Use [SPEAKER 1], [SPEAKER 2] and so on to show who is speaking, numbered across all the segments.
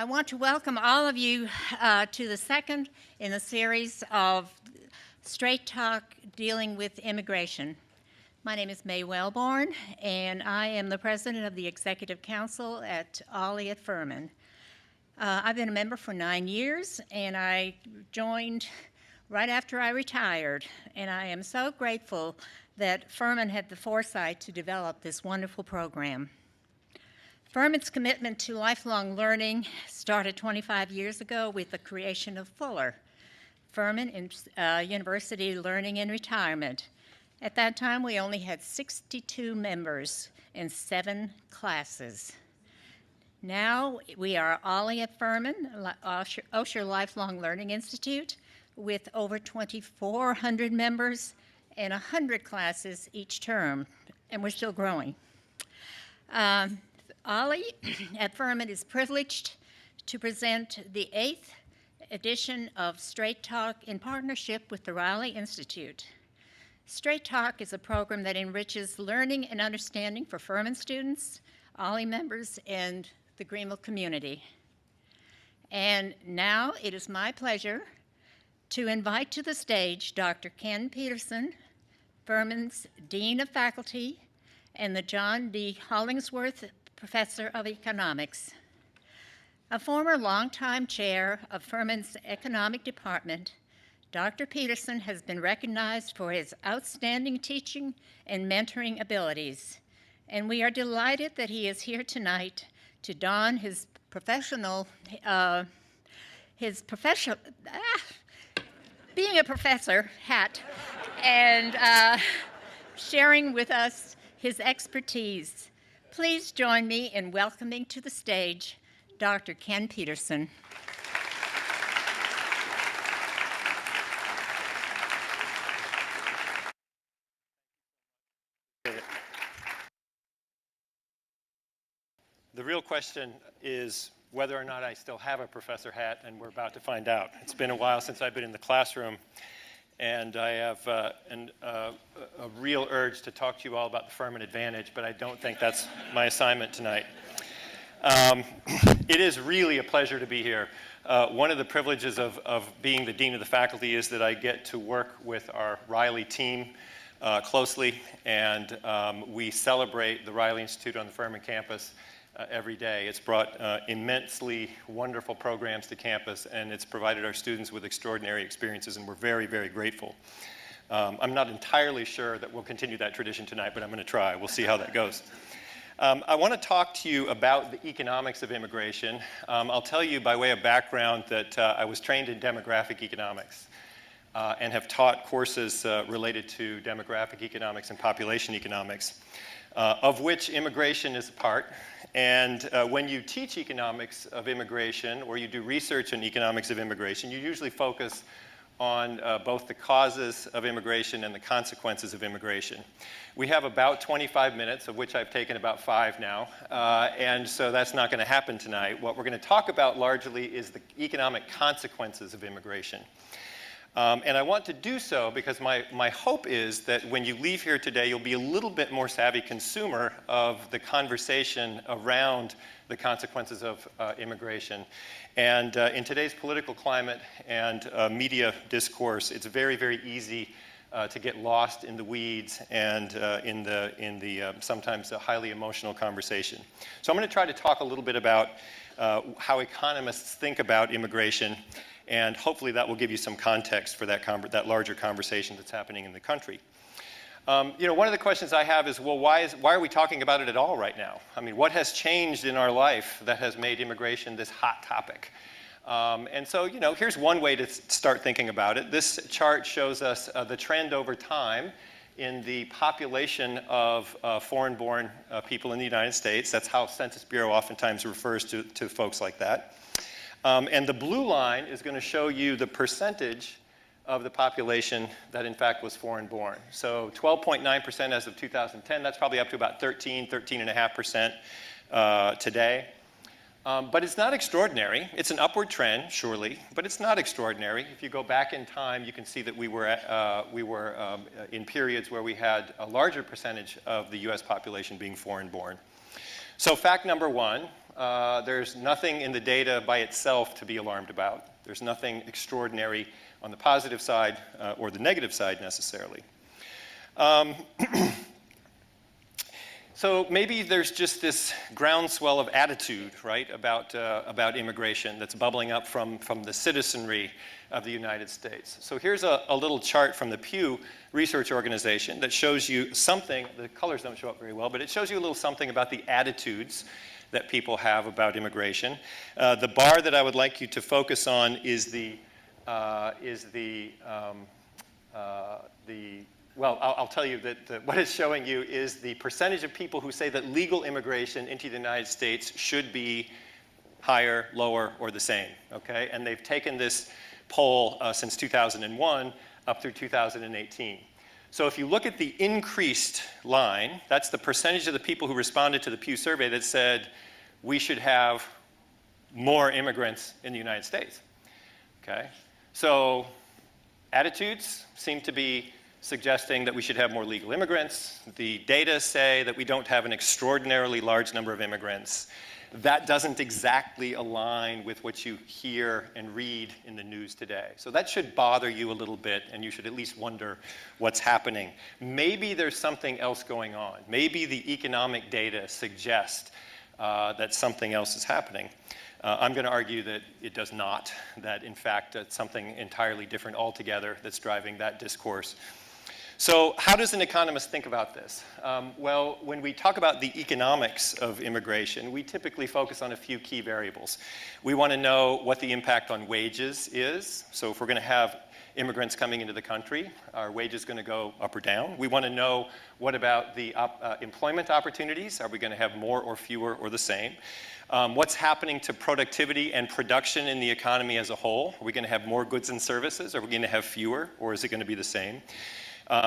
[SPEAKER 1] I want to welcome all of you to the second in the series of Straight Talk dealing with immigration. My name is May Wellborn, and I am the president of the Executive Council at Ollie at Furman. I've been a member for 9 years, and I joined right after I retired, and I am so grateful that Furman had the foresight to develop this wonderful program. Furman's commitment to lifelong learning started 25 years ago with the creation of Fuller, Furman University Learning and Retirement. At that time, we only had 62 members and 7 classes. Now we are Ollie at Furman, Osher Lifelong Learning Institute, with over 2,400 members and 100 classes each term, and we're still growing. Ollie at Furman is privileged to present the 8th edition of Straight Talk in partnership with the Riley Institute. Straight Talk is a program that enriches learning and understanding for Furman students, Ollie members, and the Greenville community. And now it is my pleasure to invite to the stage Dr. Ken Peterson, Furman's Dean of Faculty, and the John D. Hollingsworth Professor of Economics. A former longtime chair of Furman's Economic Department, Dr. Peterson has been recognized for his outstanding teaching and mentoring abilities, and we are delighted that he is here tonight to don his being a professor hat and sharing with us his expertise. Please join me in welcoming to the stage Dr. Ken Peterson.
[SPEAKER 2] The real question is whether or not I still have a professor hat, and we're about to find out. It's been a while since I've been in the classroom, and I have a real urge to talk to you all about the Furman Advantage, but I don't think that's my assignment tonight. It is really a pleasure to be here. One of the privileges of being the Dean of the Faculty is that I get to work with our Riley team closely, and we celebrate the Riley Institute on the Furman campus every day. It's brought immensely wonderful programs to campus, and it's provided our students with extraordinary experiences, and we're very, very grateful. I'm not entirely sure that we'll continue that tradition tonight, but I'm going to try. We'll see how that goes. I want to talk to you about the economics of immigration. I'll tell you by way of background that I was trained in demographic economics and have taught courses related to demographic economics and population economics, of which immigration is a part. And when you teach economics of immigration, or you do research in economics of immigration, you usually focus on both the causes of immigration and the consequences of immigration. We have about 25 minutes, of which I've taken about 5 now, and so that's not going to happen tonight. What we're going to talk about largely is the economic consequences of immigration. And I want to do so because my hope is that when you leave here today, you'll be a little bit more savvy consumer of the conversation around the consequences of immigration. And in today's political climate and media discourse, it's very, very easy to get lost in the weeds and in the sometimes highly emotional conversation. So I'm going to try to talk a little bit about how economists think about immigration, and hopefully that will give you some context for that larger conversation that's happening in the country. One of the questions I have is, well, why are we talking about it at all right now? I mean, what has changed in our life that has made immigration this hot topic? And so, here's one way to start thinking about it. This chart shows us the trend over time in the population of foreign-born people in the United States. That's how Census Bureau oftentimes refers to folks like that. And the blue line is going to show you the percentage of the population that in fact was foreign-born. So 12.9% as of 2010, that's probably up to about 13.5% today. But it's not extraordinary. It's an upward trend, surely, but it's not extraordinary. If you go back in time, you can see that we were in periods where we had a larger percentage of the US population being foreign-born. So fact number one, there's nothing in the data by itself to be alarmed about. There's nothing extraordinary on the positive side or the negative side necessarily. So maybe there's just this groundswell of attitude, right, about immigration that's bubbling up from the citizenry of the United States. So here's a little chart from the Pew Research Organization that shows you something. The colors don't show up very well, but it shows you a little something about the attitudes that people have about immigration. The bar that I would like you to focus on is well, I'll tell you that what it's showing you is the percentage of people who say that legal immigration into the United States should be higher, lower, or the same, okay? And they've taken this poll since 2001 up through 2018. So if you look at the increased line, that's the percentage of the people who responded to the Pew survey that said we should have more immigrants in the United States, okay? So attitudes seem to be suggesting that we should have more legal immigrants. The data say that we don't have an extraordinarily large number of immigrants. That doesn't exactly align with what you hear and read in the news today. So that should bother you a little bit, and you should at least wonder what's happening. Maybe there's something else going on. Maybe the economic data suggest that something else is happening. I'm going to argue that it does not, that in fact it's something entirely different altogether that's driving that discourse. So how does an economist think about this? Well, when we talk about the economics of immigration, we typically focus on a few key variables. We want to know what the impact on wages is. So if we're going to have immigrants coming into the country, are wages going to go up or down? We want to know what about the employment opportunities? Are we going to have more or fewer or the same? What's happening to productivity and production in the economy as a whole? Are we going to have more goods and services? Are we going to have fewer, or is it going to be the same?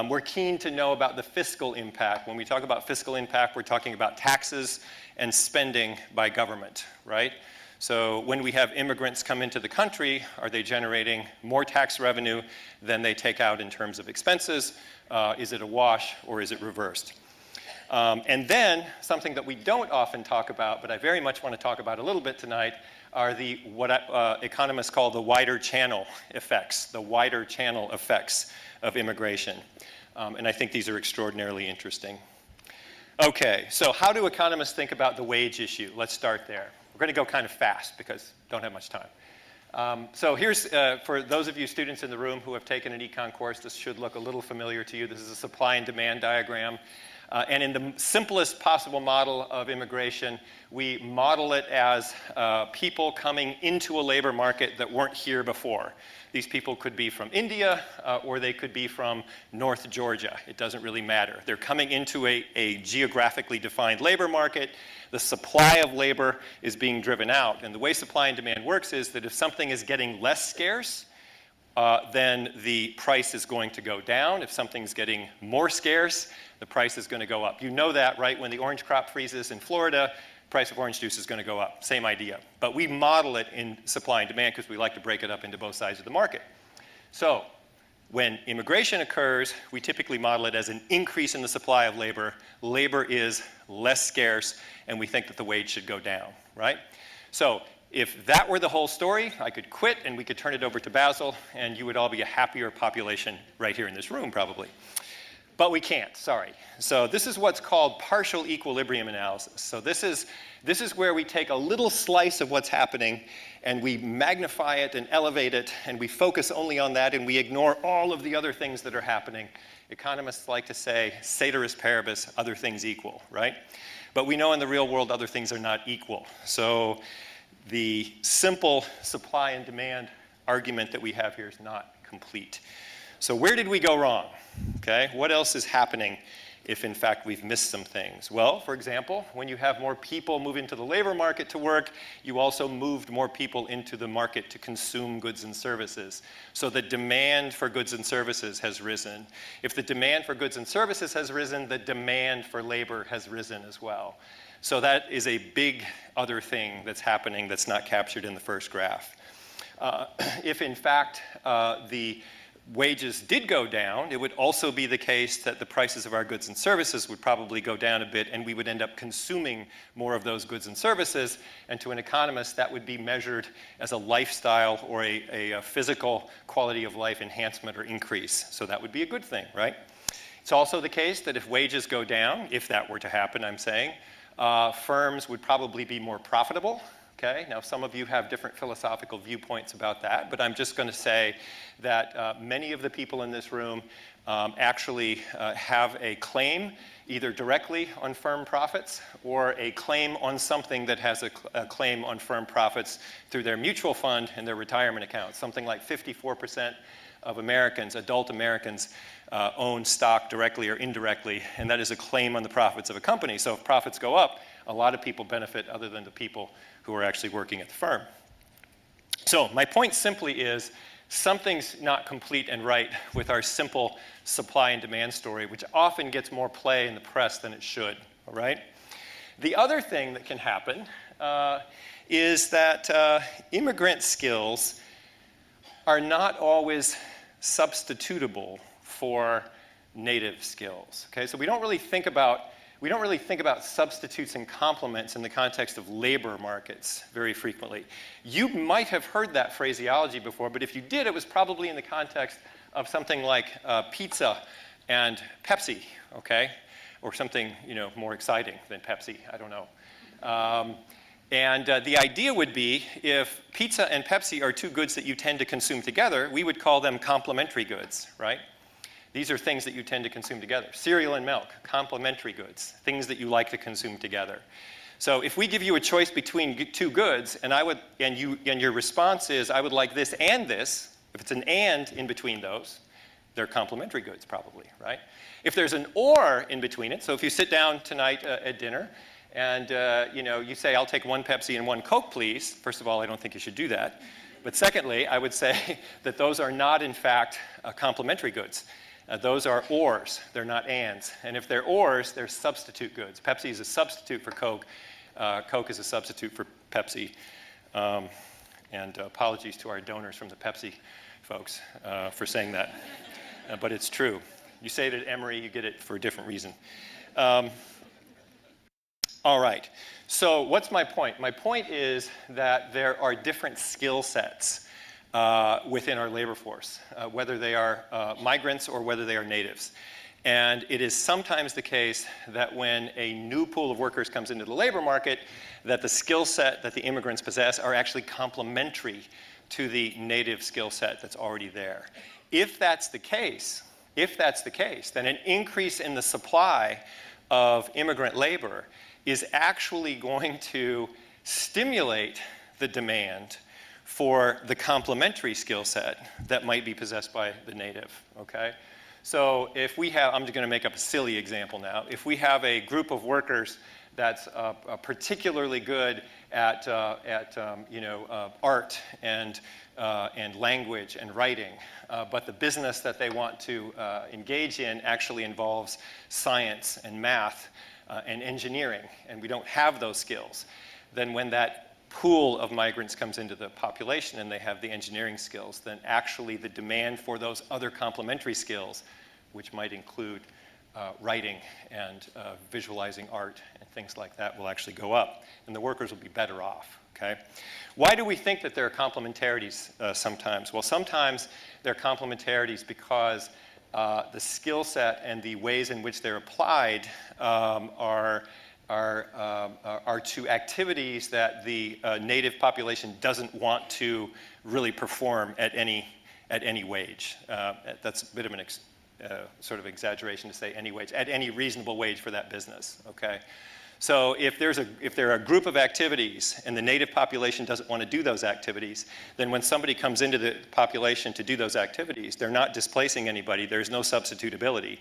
[SPEAKER 2] We're keen to know about the fiscal impact. When we talk about fiscal impact, we're talking about taxes and spending by government, right? So when we have immigrants come into the country, are they generating more tax revenue than they take out in terms of expenses? Is it a wash, or is it reversed? And then something that we don't often talk about, but I very much want to talk about a little bit tonight, are what economists call the wider channel effects, of immigration. And I think these are extraordinarily interesting. Okay, so how do economists think about the wage issue? Let's start there. We're going to go kind of fast because we don't have much time. So here's, for those of you students in the room who have taken an econ course, this should look a little familiar to you. This is a supply and demand diagram. And in the simplest possible model of immigration, we model it as people coming into a labor market that weren't here before. These people could be from India, or they could be from North Georgia. It doesn't really matter. They're coming into a geographically defined labor market. The supply of labor is being driven out. And the way supply and demand works is that if something is getting less scarce, then the price is going to go down. If something's getting more scarce, the price is going to go up. You know that, right? When the orange crop freezes in Florida, price of orange juice is going to go up. Same idea. But we model it in supply and demand because we like to break it up into both sides of the market. So when immigration occurs, we typically model it as an increase in the supply of labor. Labor is less scarce, and we think that the wage should go down, right? So if that were the whole story, I could quit and we could turn it over to Basil, and you would all be a happier population right here in this room, probably. But we can't, sorry. So this is what's called partial equilibrium analysis. So this is where we take a little slice of what's happening and we magnify it and elevate it, and we focus only on that, and we ignore all of the other things that are happening. Economists like to say, ceteris paribus, other things equal, right? But we know in the real world other things are not equal. So the simple supply and demand argument that we have here is not complete. So where did we go wrong? Okay, what else is happening if in fact we've missed some things? Well, for example, when you have more people move into the labor market to work, you also moved more people into the market to consume goods and services. So the demand for goods and services has risen. If the demand for goods and services has risen, the demand for labor has risen as well. So that is a big other thing that's happening that's not captured in the first graph. If in fact the wages did go down, it would also be the case that the prices of our goods and services would probably go down a bit, and we would end up consuming more of those goods and services. And to an economist, that would be measured as a lifestyle or a physical quality of life enhancement or increase. So that would be a good thing, right? It's also the case that if wages go down, if that were to happen, I'm saying, firms would probably be more profitable. Okay? Now, some of you have different philosophical viewpoints about that, but I'm just going to say that many of the people in this room actually have a claim either directly on firm profits or a claim on something that has a claim on firm profits through their mutual fund and their retirement accounts. Something like 54% of Americans, adult Americans, own stock directly or indirectly, and that is a claim on the profits of a company. So if profits go up, a lot of people benefit other than the people who are actually working at the firm. So my point simply is something's not complete and right with our simple supply and demand story, which often gets more play in the press than it should, all right? The other thing that can happen is that immigrant skills are not always substitutable for native skills, okay? So we don't really think about substitutes and complements in the context of labor markets very frequently. You might have heard that phraseology before, but if you did, it was probably in the context of something like pizza and Pepsi, okay? Or something, more exciting than Pepsi, I don't know. The idea would be if pizza and Pepsi are two goods that you tend to consume together, we would call them complementary goods, right? These are things that you tend to consume together. Cereal and milk, complementary goods, things that you like to consume together. So if we give you a choice between two goods, and your response is, I would like this and this, if it's an and in between those, they're complementary goods probably, right? If there's an or in between it, so if you sit down tonight at dinner, and you say, I'll take one Pepsi and one Coke, please. First of all, I don't think you should do that. But secondly, I would say that those are not, in fact, complementary goods. Those are ors, they're not ands. And if they're ors, they're substitute goods. Pepsi is a substitute for Coke. Coke is a substitute for Pepsi. And apologies to our donors from the Pepsi folks for saying that. But it's true. You say it at Emory, you get it for a different reason. All right. So what's my point? My point is that there are different skill sets within our labor force, whether they are migrants or whether they are natives. And it is sometimes the case that when a new pool of workers comes into the labor market, that the skill set that the immigrants possess are actually complementary to the native skill set that's already there. If that's the case, then an increase in the supply of immigrant labor is actually going to stimulate the demand for the complementary skill set that might be possessed by the native, okay? So if we have, I'm just going to make up a silly example now. If we have a group of workers that's particularly good at art and language and writing, but the business that they want to engage in actually involves science and math and engineering, and we don't have those skills, then when that pool of migrants comes into the population and they have the engineering skills, then actually the demand for those other complementary skills, which might include writing and visualizing art and things like that, will actually go up, and the workers will be better off, okay? Why do we think that there are complementarities sometimes? Well, sometimes there are complementarities because the skill set and the ways in which they're applied are to activities that the native population doesn't want to really perform at any wage. That's a bit of an sort of exaggeration to say any wage, at any reasonable wage for that business, okay? So if there are a group of activities and the native population doesn't want to do those activities, then when somebody comes into the population to do those activities, they're not displacing anybody, there's no substitutability.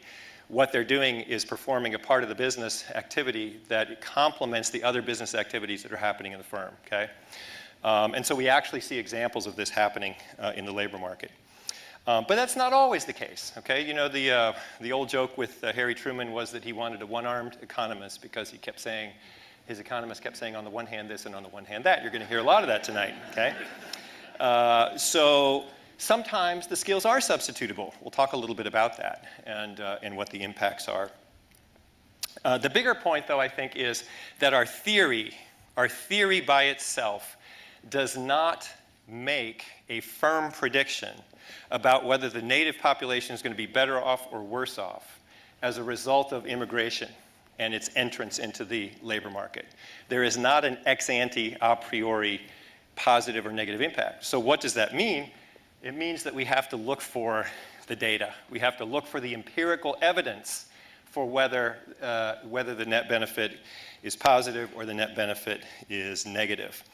[SPEAKER 2] What they're doing is performing a part of the business activity that complements the other business activities that are happening in the firm, okay? And so we actually see examples of this happening in the labor market. But that's not always the case, okay? You know, the old joke with Harry Truman was that he wanted a one-armed economist because he kept saying, his economist kept saying on the one hand this and on the one hand that. You're going to hear a lot of that tonight, okay? So Sometimes the skills are substitutable. We'll talk a little bit about that and what the impacts are. The bigger point, though, I think, is that our theory by itself does not make a firm prediction about whether the native population is going to be better off or worse off as a result of immigration and its entrance into the labor market. There is not an ex ante, a priori, positive or negative impact. So what does that mean? It means that we have to look for the data. We have to look for the empirical evidence for whether the net benefit is positive or the net benefit is negative.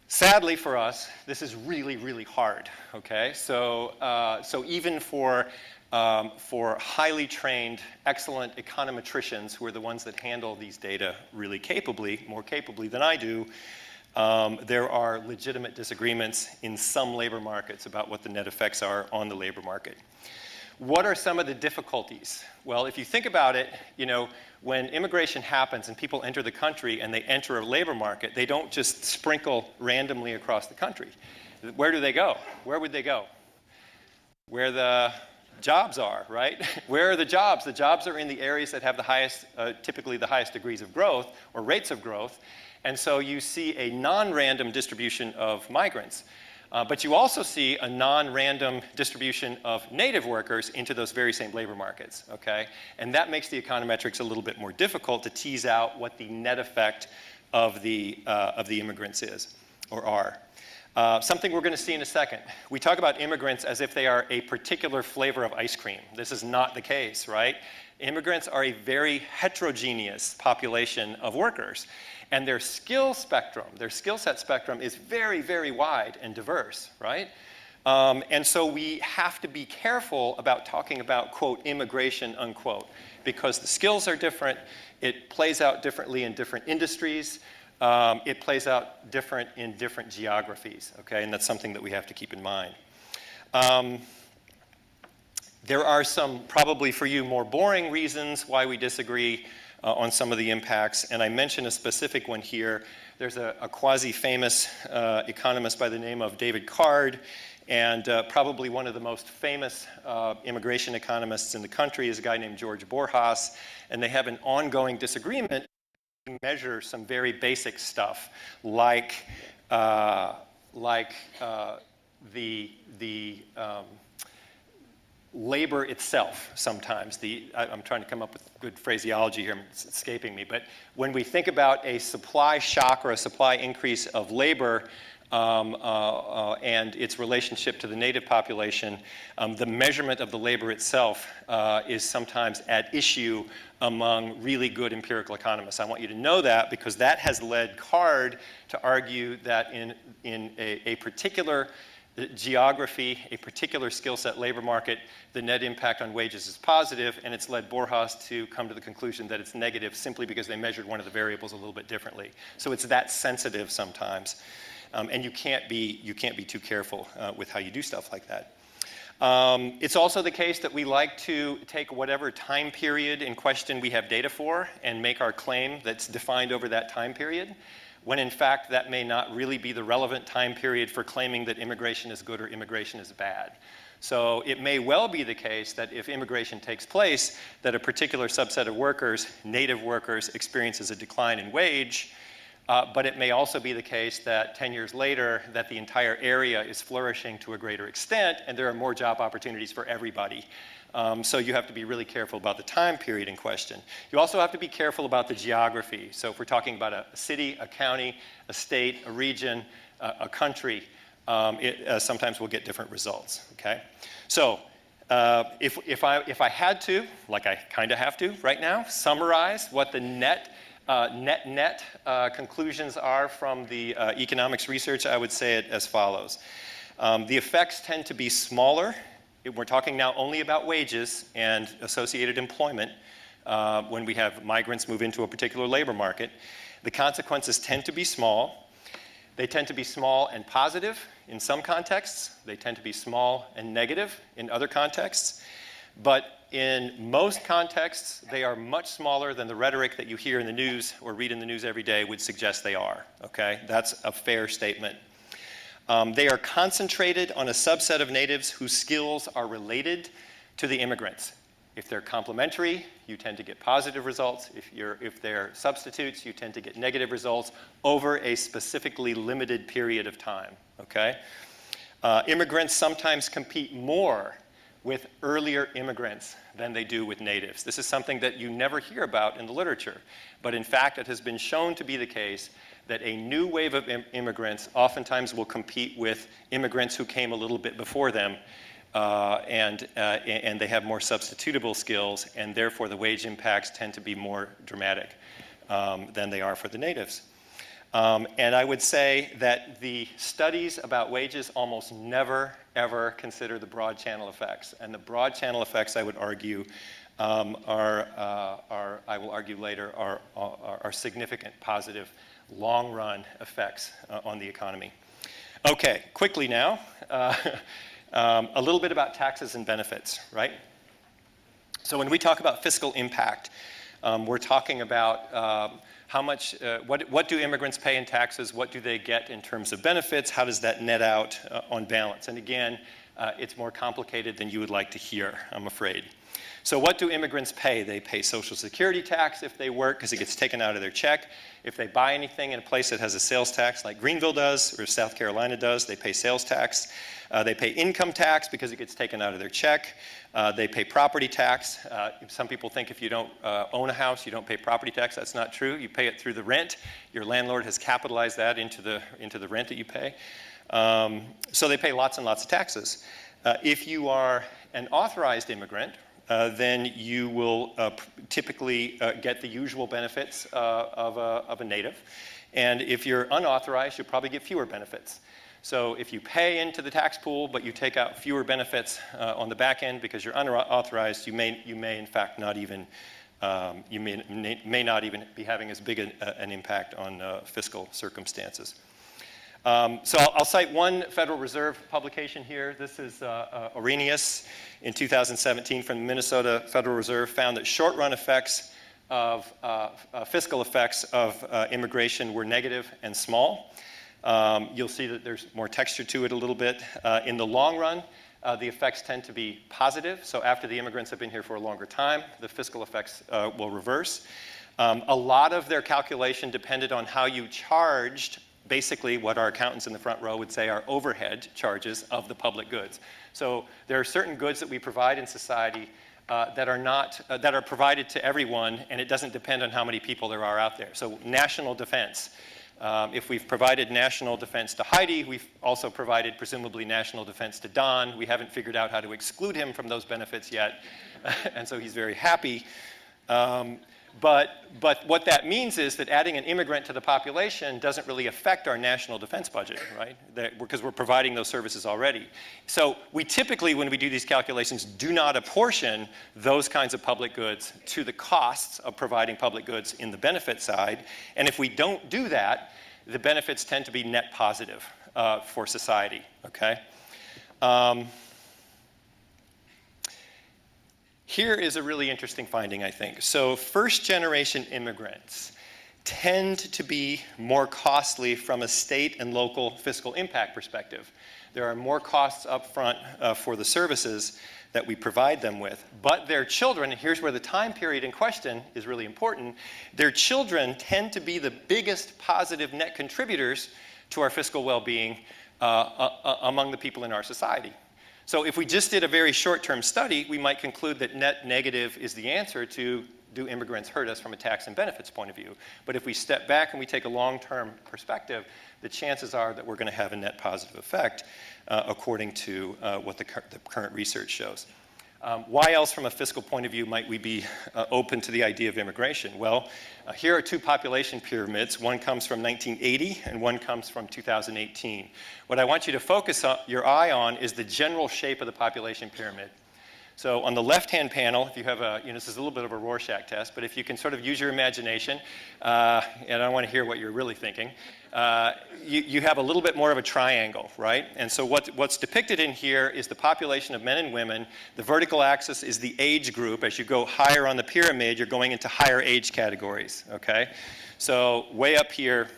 [SPEAKER 2] Sadly for us, this is really, really hard, okay? So even for highly trained, excellent econometricians, who are the ones that handle these data really capably, more capably than I do, there are legitimate disagreements in some labor markets about what the net effects are on the labor market. What are some of the difficulties? Well, if you think about it, you know, when immigration happens and people enter the country and they enter a labor market, they don't just sprinkle randomly across the country. Where do they go? Where would they go? Where the jobs are, right? Where are the jobs? The jobs are in the areas that have the highest, typically the highest degrees of growth or rates of growth. And so you see a non-random distribution of migrants. But you also see a non-random distribution of native workers into those very same labor markets, okay? And that makes the econometrics a little bit more difficult to tease out what the net effect of the immigrants is, or are. Something we're going to see in a second. We talk about immigrants as if they are a particular flavor of ice cream. This is not the case, right? Immigrants are a very heterogeneous population of workers. And their skill spectrum, their skill set spectrum is very, very wide and diverse, right? And so we have to be careful about talking about, quote, immigration, unquote, because the skills are different. It plays out differently in different industries. It plays out different in different geographies, okay? And that's something that we have to keep in mind. There are some, probably for you, more boring reasons why we disagree on some of the impacts, and I mention a specific one here. There's a quasi-famous economist by the name of David Card, and probably one of the most famous immigration economists in the country is a guy named George Borjas, and they have an ongoing disagreement to measure some very basic stuff, like the labor itself sometimes. I'm trying to come up with good phraseology here, it's escaping me, but when we think about a supply shock or a supply increase of labor and its relationship to the native population, the measurement of the labor itself is sometimes at issue among really good empirical economists. I want you to know that because that has led Card to argue that in a particular geography, a particular skill set labor market, the net impact on wages is positive, and it's led Borjas to come to the conclusion that it's negative simply because they measured one of the variables a little bit differently. So it's that sensitive sometimes, and you can't be too careful with how you do stuff like that. It's also the case that we like to take whatever time period in question we have data for and make our claim that's defined over that time period, when in fact that may not really be the relevant time period for claiming that immigration is good or immigration is bad. So it may well be the case that if immigration takes place, that a particular subset of workers, native workers, experiences a decline in wage, but it may also be the case that 10 years later that the entire area is flourishing to a greater extent and there are more job opportunities for everybody. So you have to be really careful about the time period in question. You also have to be careful about the geography. So if we're talking about a city, a county, a state, a region, a country, sometimes we'll get different results, okay? So if I had to, like I kind of have to right now, summarize what the net conclusions are from the economics research, I would say it as follows. The effects tend to be smaller. We're talking now only about wages and associated employment when we have migrants move into a particular labor market. The consequences tend to be small. They tend to be small and positive in some contexts. They tend to be small and negative in other contexts. But in most contexts, they are much smaller than the rhetoric that you hear in the news or read in the news every day would suggest they are, okay? That's a fair statement. They are concentrated on a subset of natives whose skills are related to the immigrants. If they're complementary, you tend to get positive results. If they're substitutes, you tend to get negative results over a specifically limited period of time, okay? Immigrants sometimes compete more with earlier immigrants than they do with natives. This is something that you never hear about in the literature, but in fact it has been shown to be the case that a new wave of immigrants oftentimes will compete with immigrants who came a little bit before them, and they have more substitutable skills, and therefore the wage impacts tend to be more dramatic than they are for the natives. And I would say that the studies about wages almost never, ever consider the broad channel effects. And the broad channel effects, I would argue, I will argue later, are significant positive long-run effects on the economy. Okay, quickly now, a little bit about taxes and benefits, right? So when we talk about fiscal impact, we're talking about how much, what do immigrants pay in taxes? What do they get in terms of benefits? How does that net out on balance? And again, it's more complicated than you would like to hear, I'm afraid. So what do immigrants pay? They pay Social Security tax if they work, because it gets taken out of their check. If they buy anything in a place that has a sales tax, like Greenville does or South Carolina does, they pay sales tax. They pay income tax because it gets taken out of their check. They pay property tax. Some people think if you don't own a house, you don't pay property tax. That's not true. You pay it through the rent. Your landlord has capitalized that into the rent that you pay. So they pay lots and lots of taxes. If you are an authorized immigrant, then you will typically get the usual benefits of a native. And if you're unauthorized, you'll probably get fewer benefits. So if you pay into the tax pool, but you take out fewer benefits on the back end because you're unauthorized, you may in fact not even, you may not even be having as big an impact on fiscal circumstances. So I'll cite one Federal Reserve publication here. This is Arrhenius in 2017 from the Minnesota Federal Reserve, found that short-run effects of fiscal effects of immigration were negative and small. You'll see that there's more texture to it a little bit. In the long run, the effects tend to be positive. So after the immigrants have been here for a longer time, the fiscal effects will reverse. A lot of their calculation depended on how you charged basically what our accountants in the front row would say are overhead charges of the public goods. So there are certain goods that we provide in society that are provided to everyone, and it doesn't depend on how many people there are out there. So national defense. If we've provided national defense to Heidi, we've also provided presumably national defense to Don. We haven't figured out how to exclude him from those benefits yet, and so he's very happy. But what that means is that adding an immigrant to the population doesn't really affect our national defense budget, right? Because we're providing those services already. So we typically, when we do these calculations, do not apportion those kinds of public goods to the costs of providing public goods in the benefit side. And if we don't do that, the benefits tend to be net positive for society, okay? Here is a really interesting finding, I think. So first-generation immigrants tend to be more costly from a state and local fiscal impact perspective. There are more costs up front for the services that we provide them with. But their children, and here's where the time period in question is really important, their children tend to be the biggest positive net contributors to our fiscal well-being among the people in our society. So if we just did a very short-term study, we might conclude that net negative is the answer to do immigrants hurt us from a tax and benefits point of view. But if we step back and we take a long-term perspective, the chances are that we're going to have a net positive effect according to what the current research shows. Why else from a fiscal point of view might we be open to the idea of immigration? Well, here are two population pyramids. One comes from 1980 and one comes from 2018. What I want you to focus your eye on is the general shape of the population pyramid. So on the left-hand panel, if you have this is a little bit of a Rorschach test, but if you can sort of use your imagination, and I want to hear what you're really thinking, you have a little bit more of a triangle, right? And so what's depicted in here is the population of men and women. The vertical axis is the age group. As you go higher on the pyramid, you're going into higher age categories, okay? So way up here,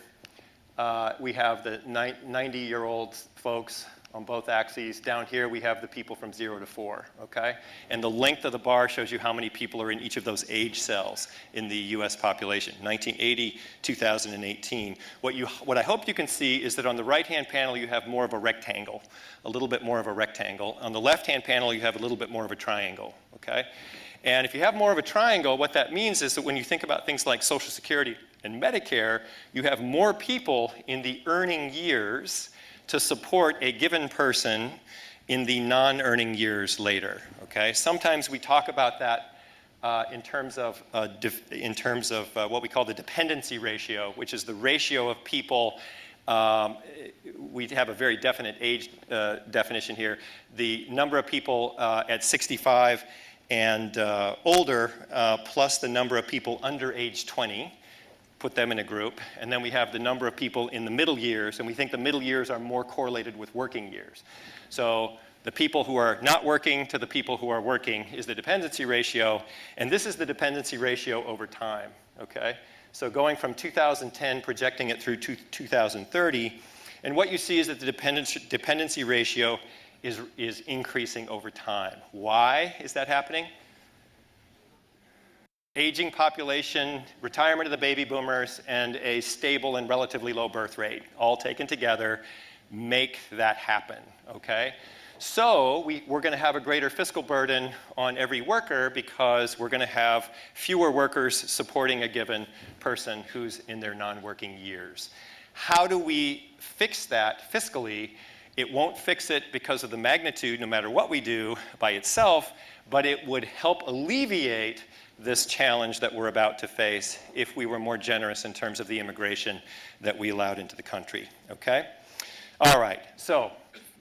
[SPEAKER 2] We have the 90-year-old folks on both axes. Down here, we have the people from 0 to 4, okay? And the length of the bar shows you how many people are in each of those age cells in the US population, 1980, 2018. What I hope you can see is that on the right-hand panel, you have more of a rectangle, a little bit more of a rectangle. On the left-hand panel, you have a little bit more of a triangle, okay? And if you have more of a triangle, what that means is that when you think about things like Social Security and Medicare, you have more people in the earning years to support a given person in the non-earning years later, okay? Sometimes we talk about that in terms of what we call the dependency ratio, which is the ratio of people. We have a very definite age definition here. The number of people at 65 and older plus the number of people under age 20. Put them in a group, and then we have the number of people in the middle years, and we think the middle years are more correlated with working years. So the people who are not working to the people who are working is the dependency ratio, and this is the dependency ratio over time, okay? So going from 2010, projecting it through 2030, and what you see is that the dependency ratio is increasing over time. Why is that happening? Aging population, retirement of the baby boomers, and a stable and relatively low birth rate, all taken together, make that happen, okay? So we're going to have a greater fiscal burden on every worker because we're going to have fewer workers supporting a given person who's in their non-working years. How do we fix that fiscally? It won't fix it because of the magnitude, no matter what we do, by itself, but it would help alleviate this challenge that we're about to face if we were more generous in terms of the immigration that we allowed into the country, okay? All right, so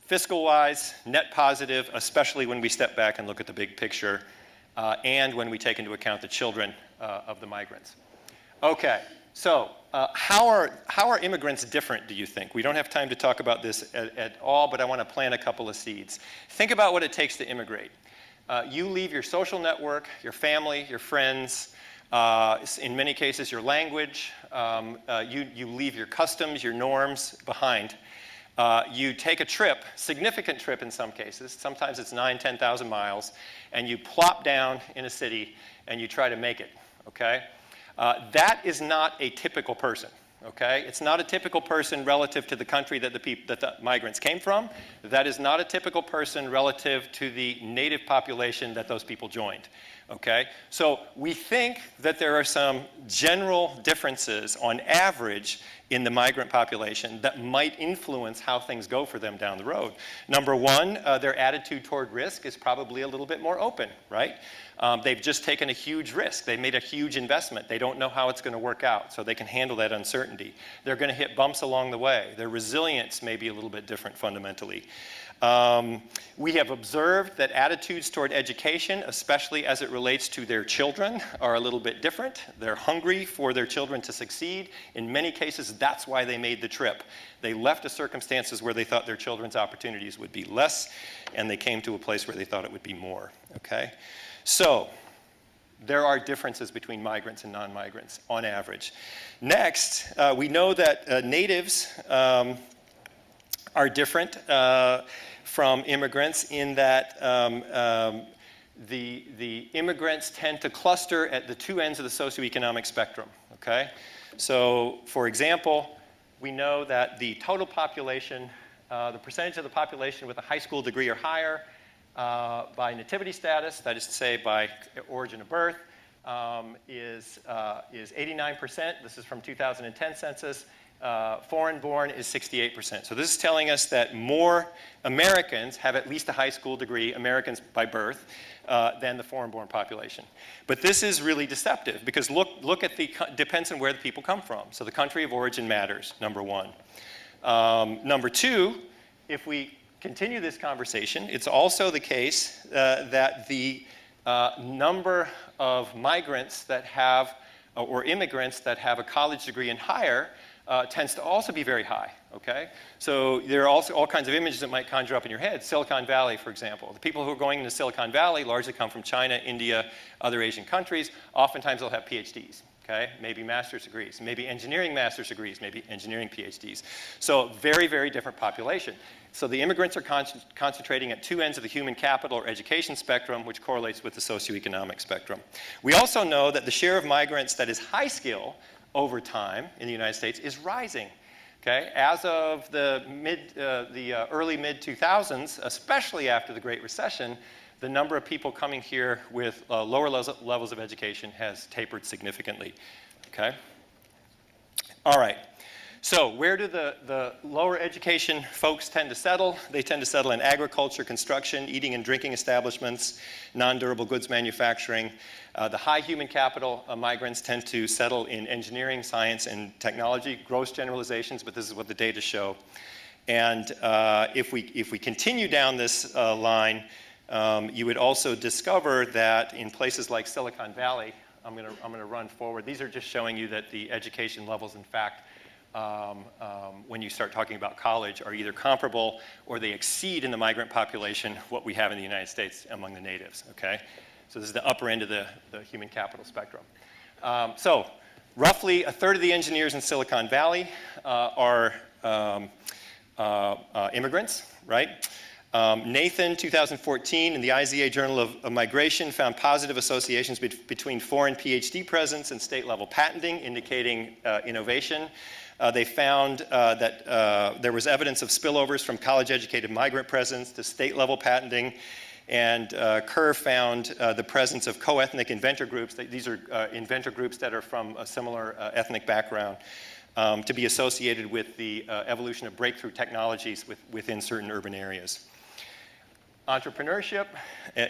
[SPEAKER 2] fiscal-wise, net positive, especially when we step back and look at the big picture, and when we take into account the children of the migrants. Okay, so how are immigrants different, do you think? We don't have time to talk about this at all, but I want to plant a couple of seeds. Think about what it takes to immigrate. You leave your social network, your family, your friends, in many cases your language, you leave your customs, your norms behind. You take a trip, significant trip in some cases, sometimes it's 9,000, 10,000 miles, and you plop down in a city and you try to make it, okay? That is not a typical person. Okay? It's not a typical person relative to the country that the migrants came from. That is not a typical person relative to the native population that those people joined. Okay? So we think that there are some general differences on average in the migrant population that might influence how things go for them down the road. Number one, their attitude toward risk is probably a little bit more open, right? They've just taken a huge risk. They made a huge investment. They don't know how it's going to work out, so they can handle that uncertainty. They're going to hit bumps along the way. Their resilience may be a little bit different fundamentally. We have observed that attitudes toward education, especially as it relates to their children, are a little bit different. They're hungry for their children to succeed. In many cases, that's why they made the trip. They left the circumstances where they thought their children's opportunities would be less, and they came to a place where they thought it would be more. Okay? So there are differences between migrants and non-migrants on average. Next, we know that natives are different from immigrants in that the immigrants tend to cluster at the two ends of the socioeconomic spectrum, okay? So, for example, we know that the total population, the percentage of the population with a high school degree or higher by nativity status, that is to say by origin of birth, is 89%. This is from 2010 census. Foreign-born is 68%. So this is telling us that more Americans have at least a high school degree, Americans by birth, than the foreign-born population. But this is really deceptive because look at depends on where the people come from. So the country of origin matters, number one. Number two, if we continue this conversation, it's also the case that the number of migrants that have, or immigrants that have a college degree and higher tends to also be very high, okay? So there are also all kinds of images that might conjure up in your head. Silicon Valley, for example. The people who are going into Silicon Valley largely come from China, India, other Asian countries. Oftentimes they'll have PhDs, Okay, maybe master's degrees, maybe engineering master's degrees, maybe engineering PhDs. So very, very different population. So the immigrants are concentrating at two ends of the human capital or education spectrum, which correlates with the socioeconomic spectrum. We also know that the share of migrants that is high skill over time in the United States is rising. Okay, as of the early mid-2000s, especially after the Great Recession, the number of people coming here with lower levels of education has tapered significantly, okay? All right, so where do the lower education folks tend to settle? They tend to settle in agriculture, construction, eating and drinking establishments, non-durable goods manufacturing. The high human capital migrants tend to settle in engineering, science, and technology. Gross generalizations, but this is what the data show. And if we continue down this line, you would also discover that in places like Silicon Valley, I'm gonna run forward. These are just showing you that the education levels, in fact, when you start talking about college, are either comparable or they exceed in the migrant population what we have in the United States among the natives, okay? So this is the upper end of the human capital spectrum. So roughly a third of the engineers in Silicon Valley are immigrants, right? Nathan, 2014, in the IZA Journal of Migration, found positive associations between foreign PhD presence and state-level patenting, indicating innovation. They found that there was evidence of spillovers from college-educated migrant presence to state-level patenting, and Kerr found the presence of co-ethnic inventor groups. These are inventor groups that are from a similar ethnic background, to be associated with the evolution of breakthrough technologies within certain urban areas. Entrepreneurship,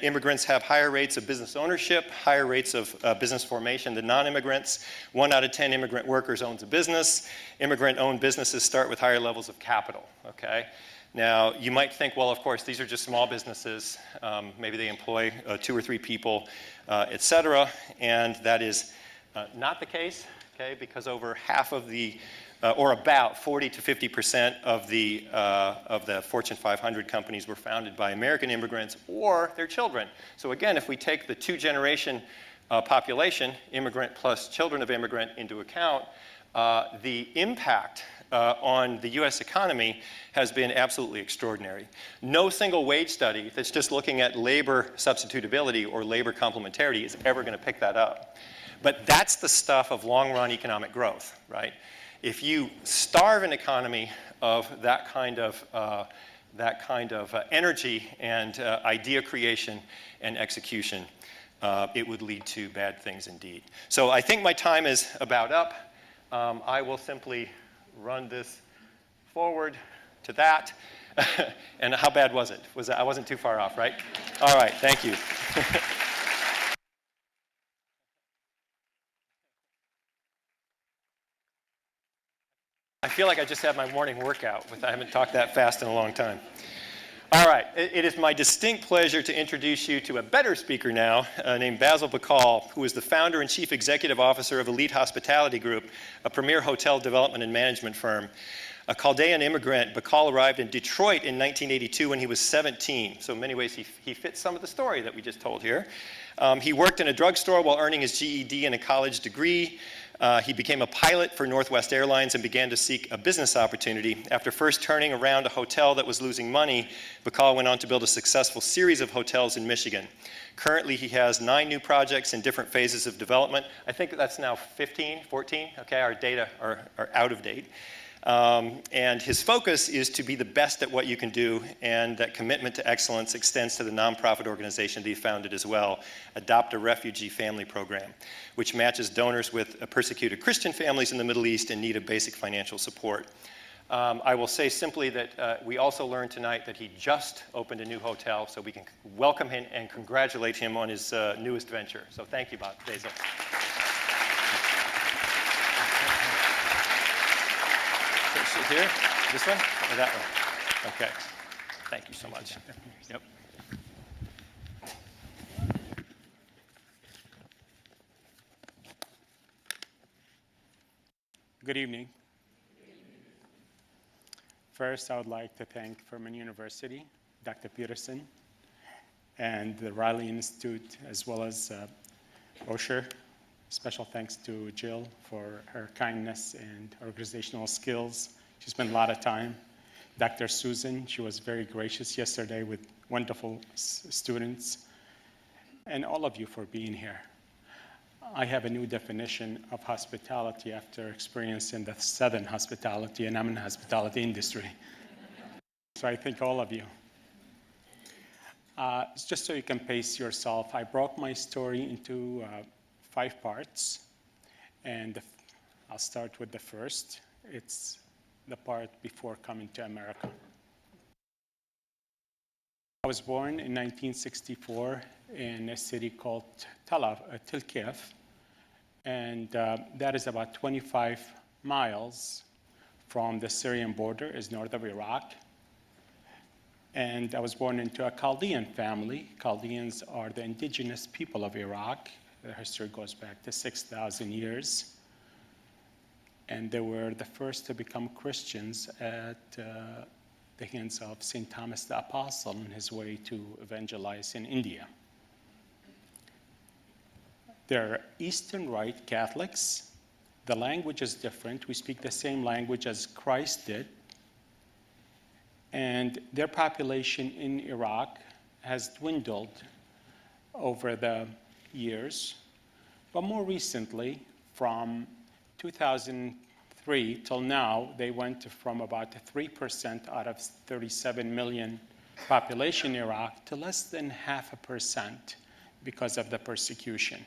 [SPEAKER 2] immigrants have higher rates of business ownership, higher rates of business formation than non-immigrants. 1 out of 10 immigrant workers owns a business. Immigrant-owned businesses start with higher levels of capital, okay? Now, you might think, well, of course, these are just small businesses. Maybe they employ 2 or 3 people, et cetera, and that is not the case, okay, because over half of the or about 40 to 50% of the Fortune 500 companies were founded by American immigrants or their children. So again, if we take the 2-generation population, immigrant plus children of immigrant, into account, the impact on the US economy has been absolutely extraordinary. No single wage study that's just looking at labor substitutability or labor complementarity is ever going to pick that up. But that's the stuff of long-run economic growth, right? If you starve an economy of that kind of energy and idea creation and execution, it would lead to bad things indeed. So I think my time is about up. I will simply run this forward to that. And how bad was it? I wasn't too far off, right? All right, thank you. I feel like I just had my morning workout. I haven't talked that fast in a long time. All right, it is my distinct pleasure to introduce you to a better speaker now, named Basil Bacall, who is the founder and chief executive officer of Elite Hospitality Group, a premier hotel development and management firm. A Chaldean immigrant, Bacall arrived in Detroit in 1982 when he was 17. So in many ways, he fits some of the story that we just told here. He worked in a drugstore while earning his GED and a college degree. He became a pilot for Northwest Airlines and began to seek a business opportunity. After first turning around a hotel that was losing money, Bacall went on to build a successful series of hotels in Michigan. Currently, he has 9 new projects in different phases of development. I think that's now 15, 14. Okay, our data are out of date. And his focus is to be the best at what you can do, and that commitment to excellence extends to the nonprofit organization that he founded as well, Adopt a Refugee Family Program, which matches donors with persecuted Christian families in the Middle East in need of basic financial support. I will say simply that we also learned tonight that he just opened a new hotel, so we can welcome him and congratulate him on his newest venture. So thank you, Basil. Here? This one? Or that one? Okay. Thank you so much. Yep.
[SPEAKER 3] Good evening. First, I would like to thank Furman University, Dr. Peterson, and the Riley Institute, as well as Osher, Special thanks to Jill for her kindness and organizational skills. She spent a lot of time. Dr. Susan, she was very gracious yesterday with wonderful students. And all of you for being here. I have a new definition of hospitality after experiencing the Southern hospitality, and I'm in the hospitality industry. So I thank all of you. Just so you can pace yourself, I broke my story into 5 parts, and I'll start with the first. It's the part before coming to America. I was born in 1964 in a city called Tel-Kif, and that is about 25 miles from the Syrian border, is north of Iraq. And I was born into a Chaldean family. Chaldeans are the indigenous people of Iraq. Their history goes back to 6,000 years. And they were the first to become Christians at the hands of St. Thomas the Apostle on his way to evangelize in India. They're Eastern Rite Catholics. The language is different. We speak the same language as Christ did. And their population in Iraq has dwindled over the years. But more recently, from 2003 till now, they went from about 3% out of 37 million population in Iraq to less than 0.5% because of the persecution.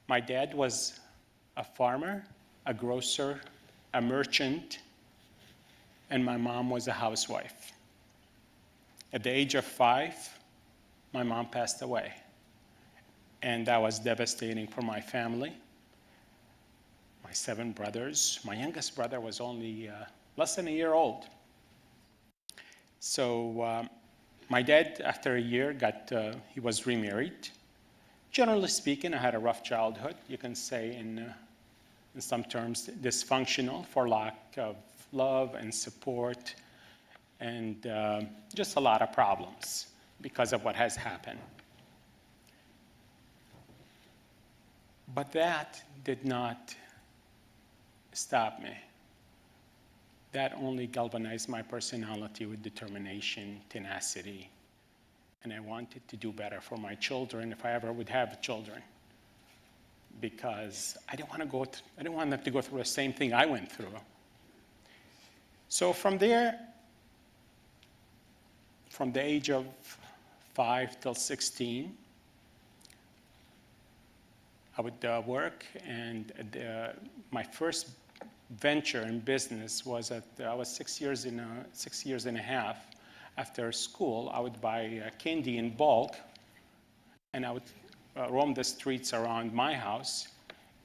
[SPEAKER 3] My dad was a farmer, a grocer, a merchant, and my mom was a housewife. At the age of 5, my mom passed away. And that was devastating for my family. My 7 brothers. My youngest brother was only less than a year old. So my dad, after a year, he was remarried. Generally speaking, I had a rough childhood. You can say in some terms, dysfunctional for lack of love and support, and just a lot of problems because of what has happened. But that did not stop me. That only galvanized my personality with determination, tenacity, and I wanted to do better for my children if I ever would have children, because I didn't want them to go through the same thing I went through. So from there, from the age of 5 till 16, I would work, and my first venture in business was I was 6 years and a half. After school, I would buy candy in bulk, and I would roam the streets around my house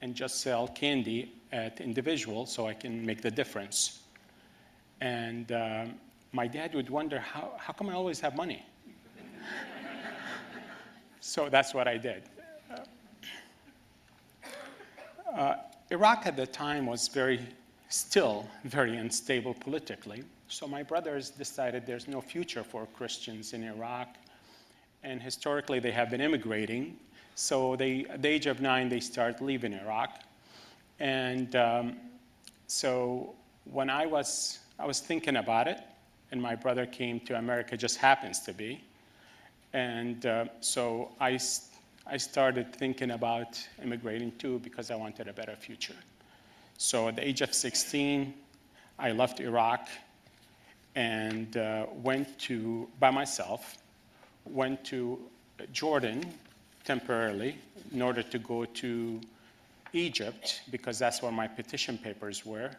[SPEAKER 3] and just sell candy at individuals so I can make the difference. And my dad would wonder, how come I always have money? So that's what I did. Iraq at the time was still very unstable politically. So my brothers decided there's no future for Christians in Iraq. And historically, they have been immigrating. So at the age of 9, they start leaving Iraq. And so when I was thinking about it, and my brother came to America, just happens to be. And so I started thinking about immigrating too, because I wanted a better future. So at the age of 16, I left Iraq and by myself, went to Jordan temporarily in order to go to Egypt, because that's where my petition papers were.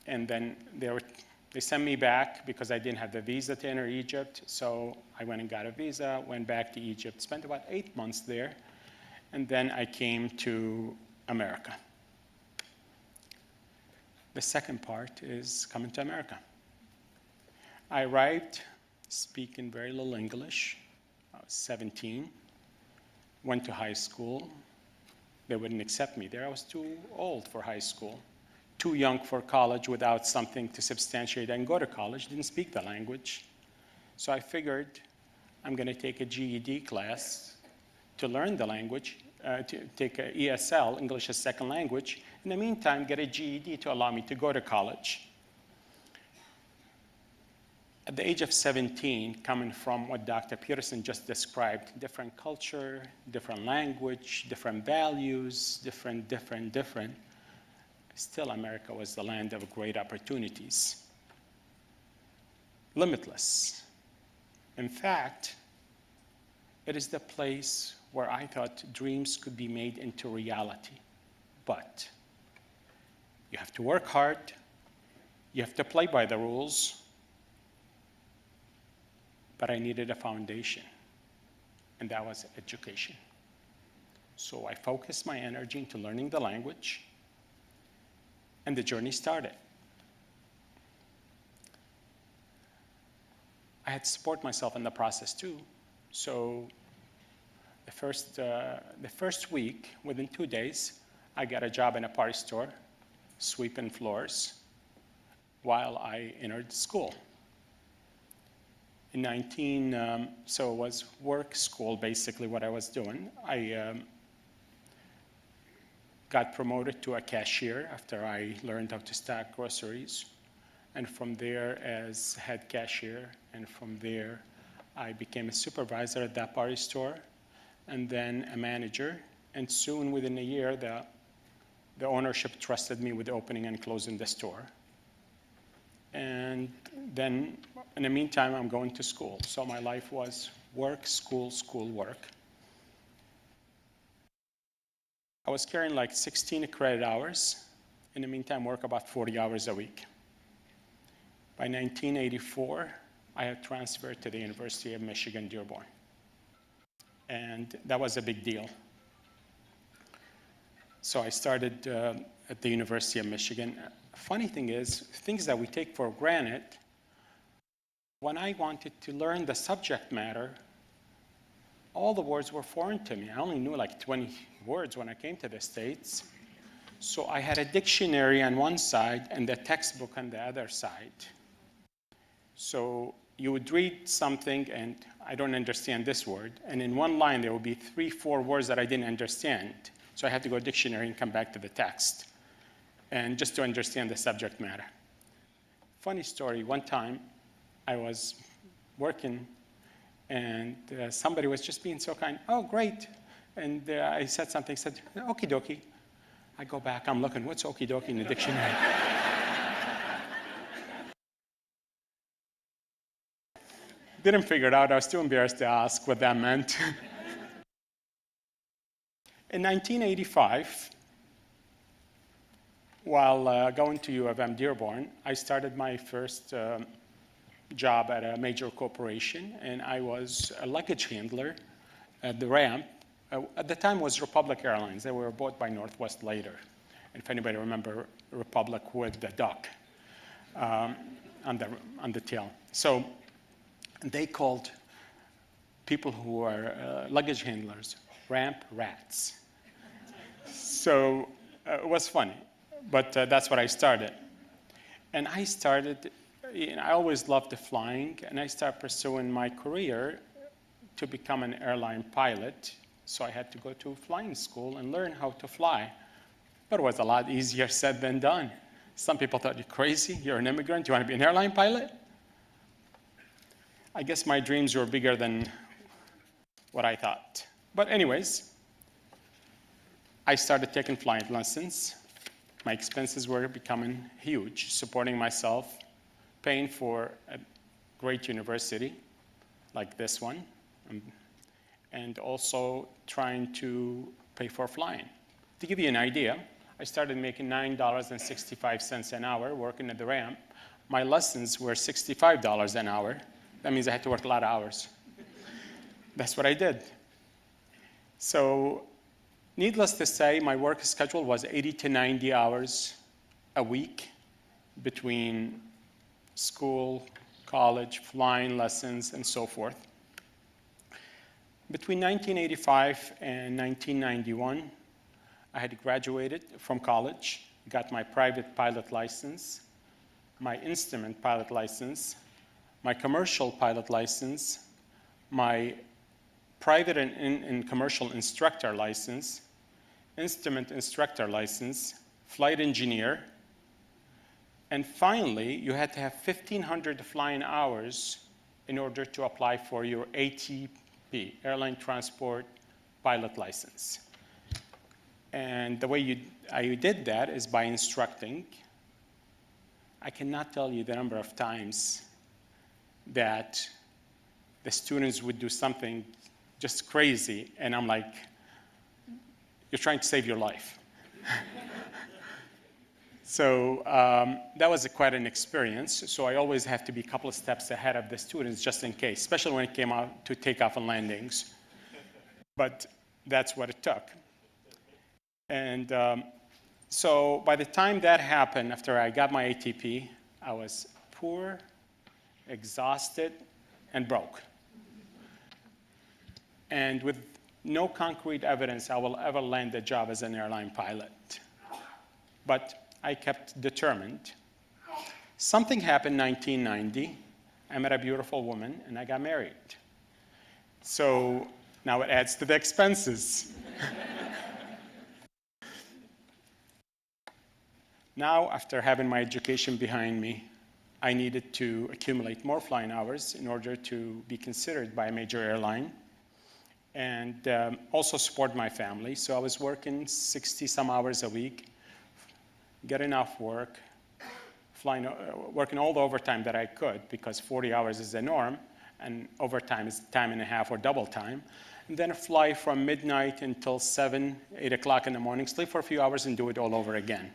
[SPEAKER 3] And then they sent me back because I didn't have the visa to enter Egypt. So I went and got a visa, went back to Egypt, spent about 8 months there, and then I came to America. The second part is coming to America. I arrived speaking very little English. I was 17, went to high school. They wouldn't accept me there. I was too old for high school, too young for college without something to substantiate I can go to college, didn't speak the language. So I figured I'm going to take a GED class to learn the language, to take an ESL, English as Second Language. In the meantime, get a GED to allow me to go to college. At the age of 17, coming from what Dr. Peterson just described, different culture, different language, different values, different, still America was the land of great opportunities. Limitless. In fact, it is the place where I thought dreams could be made into reality. But you have to work hard, you have to play by the rules, but I needed a foundation, and that was education. So I focused my energy into learning the language, and the journey started. I had to support myself in the process too. So the first week, within 2 days, I got a job in a party store, sweeping floors, while I entered school. In so it was work, school, basically what I was doing. I got promoted to a cashier after I learned how to stack groceries. And from there as head cashier, and from there I became a supervisor at that party store, and then a manager. And soon, within a year, the ownership trusted me with opening and closing the store. And then, in the meantime, I'm going to school. So my life was work, school, school, work. I was carrying like 16 credit hours. In the meantime, work about 40 hours a week. By 1984, I had transferred to the University of Michigan, Dearborn. And that was a big deal. So I started at the University of Michigan. Funny thing is, things that we take for granted, when I wanted to learn the subject matter, all the words were foreign to me. I only knew like 20 words when I came to the States. So I had a dictionary on one side and the textbook on the other side. So you would read something and I don't understand this word, and in one line there would be 3, 4 words that I didn't understand. So I had to go to dictionary and come back to the text, and just to understand the subject matter. Funny story, one time I was working and somebody was just being so kind. Oh, great. And I said something, said, okie dokie. I go back, I'm looking, what's okie dokie in the dictionary? Didn't figure it out. I was too embarrassed to ask what that meant. In 1985, while going to U of M Dearborn, I started my first job at a major corporation, and I was a luggage handler at the ramp. At the time, it was Republic Airlines. They were bought by Northwest later. If anybody remember Republic with the duck on the tail. So they called people who were luggage handlers ramp rats. So it was funny, but that's what I started. And I started, I always loved the flying, and I started pursuing my career to become an airline pilot. So I had to go to flying school and learn how to fly. But it was a lot easier said than done. Some people thought, you're crazy, you're an immigrant, you want to be an airline pilot? I guess my dreams were bigger than what I thought. But anyways, I started taking flight lessons. My expenses were becoming huge, supporting myself, paying for a great university like this one, and also trying to pay for flying. To give you an idea, I started making $9.65 an hour working at the ramp. My lessons were $65 an hour. That means I had to work a lot of hours. That's what I did. So needless to say, my work schedule was 80 to 90 hours a week between school, college, flying lessons, and so forth. Between 1985 and 1991, I had graduated from college, got my private pilot license, my instrument pilot license, my commercial pilot license, my private and commercial instructor license, instrument instructor license, flight engineer, and finally, you had to have 1,500 flying hours in order to apply for your ATP, Airline Transport Pilot License. And the way I did that is by instructing. I cannot tell you the number of times that the students would do something just crazy, and I'm like, you're trying to save your life. So that was quite an experience. So I always have to be a couple of steps ahead of the students just in case, especially when it came out to takeoff and landings. But that's what it took. And so by the time that happened, after I got my ATP, I was poor, exhausted, and broke. And with no concrete evidence I will ever land a job as an airline pilot. But I kept determined. Something happened in 1990. I met a beautiful woman, and I got married. So now it adds to the expenses. Now, after having my education behind me, I needed to accumulate more flying hours in order to be considered by a major airline and also support my family. So I was working 60-some hours a week, getting off work, working all the overtime that I could because 40 hours is the norm, and overtime is time and a half or double time. And then fly from midnight until 7, 8 o'clock in the morning, sleep for a few hours, and do it all over again.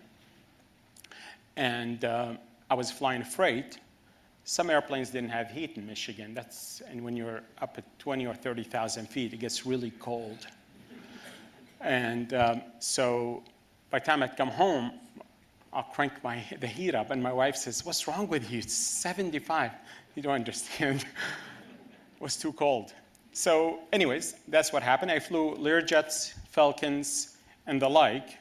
[SPEAKER 3] And I was flying freight. Some airplanes didn't have heat in Michigan. And when you're up at 20 or 30,000 feet, it gets really cold. And so by the time I'd come home, I'll crank the heat up, and my wife says, "What's wrong with you? It's 75. You don't understand. It was too cold." So anyways, that's what happened. I flew Learjets, Falcons, and the like.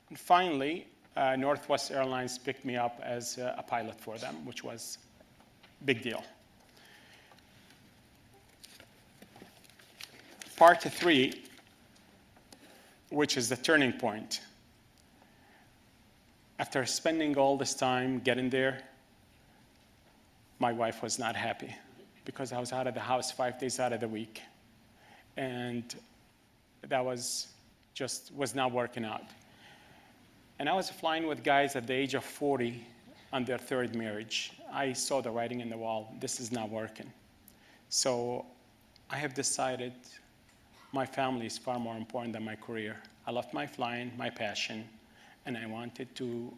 [SPEAKER 3] And finally, Northwest Airlines picked me up as a pilot for them, which was a big deal. Part 3, which is the turning point. After spending all this time getting there, my wife was not happy because I was out of the house 5 days out of the week. And that was not working out. And I was flying with guys at the age of 40 on their third marriage. I saw the writing on the wall. This is not working. So I have decided my family is far more important than my career. I loved my flying, my passion, and I wanted to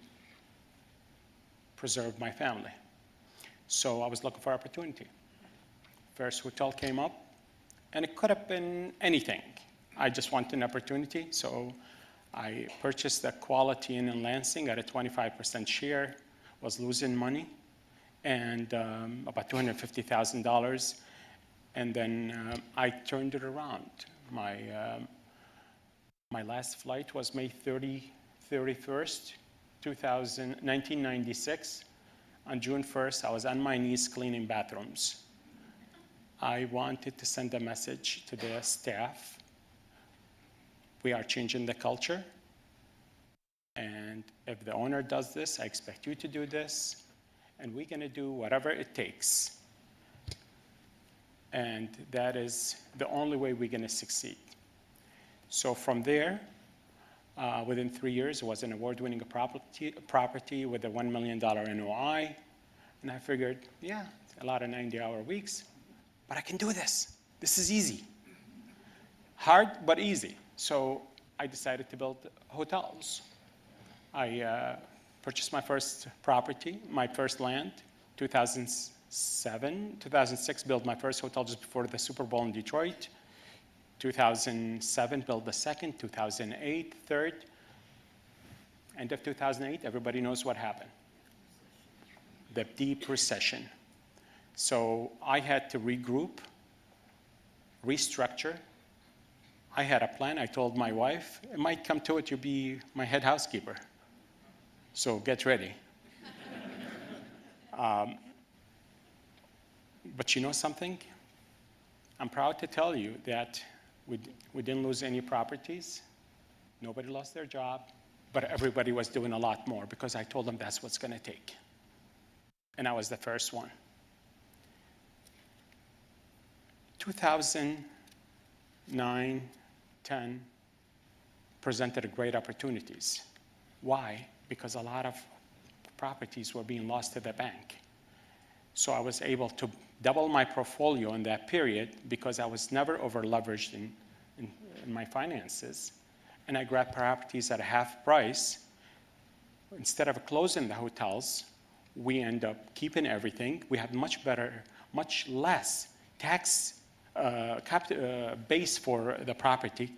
[SPEAKER 3] preserve my family. So I was looking for opportunity. First hotel came up, and it could have been anything. I just wanted an opportunity, so I purchased the Quality Inn in Lansing at a 25% share, was losing money, and about $250,000. And then I turned it around. My last flight was May 31st, 1996. On June 1st, I was on my knees cleaning bathrooms. I wanted to send a message to the staff. We are changing the culture, and if the owner does this, I expect you to do this, and we're going to do whatever it takes. And that is the only way we're going to succeed. So from there, within 3 years, it was an award-winning property with a $1 million NOI, and I figured, yeah, a lot of 90-hour weeks, but I can do this. This is easy. Hard, but easy. So I decided to build hotels. I purchased my first property, my first land, 2006, built my first hotel just before the Super Bowl in Detroit. 2007, built the second. 2008, third. End of 2008, everybody knows what happened. The deep recession. So I had to regroup, restructure. I had a plan. I told my wife, it might come to it, you'll be my head housekeeper. So get ready. But you know something? I'm proud to tell you that we didn't lose any properties. Nobody lost their job, but everybody was doing a lot more because I told them that's what's going to take. And I was the first one. 2009, 10 presented great opportunities. Why? Because a lot of properties were being lost to the bank. So I was able to double my portfolio in that period because I was never over-leveraged in my finances. And I grabbed properties at a half price. Instead of closing the hotels, we end up keeping everything. We have much less tax base for the property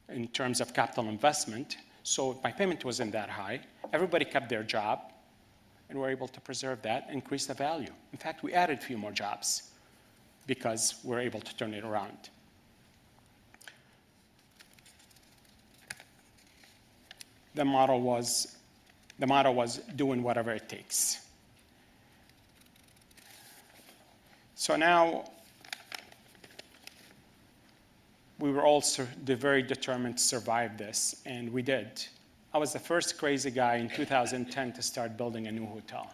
[SPEAKER 3] in terms of capital investment. So my payment wasn't that high. Everybody kept their job, and we're able to preserve that, increase the value. In fact, we added a few more jobs because we're able to turn it around. The motto was doing whatever it takes. So now we were also very determined to survive this, and we did. I was the first crazy guy in 2010 to start building a new hotel.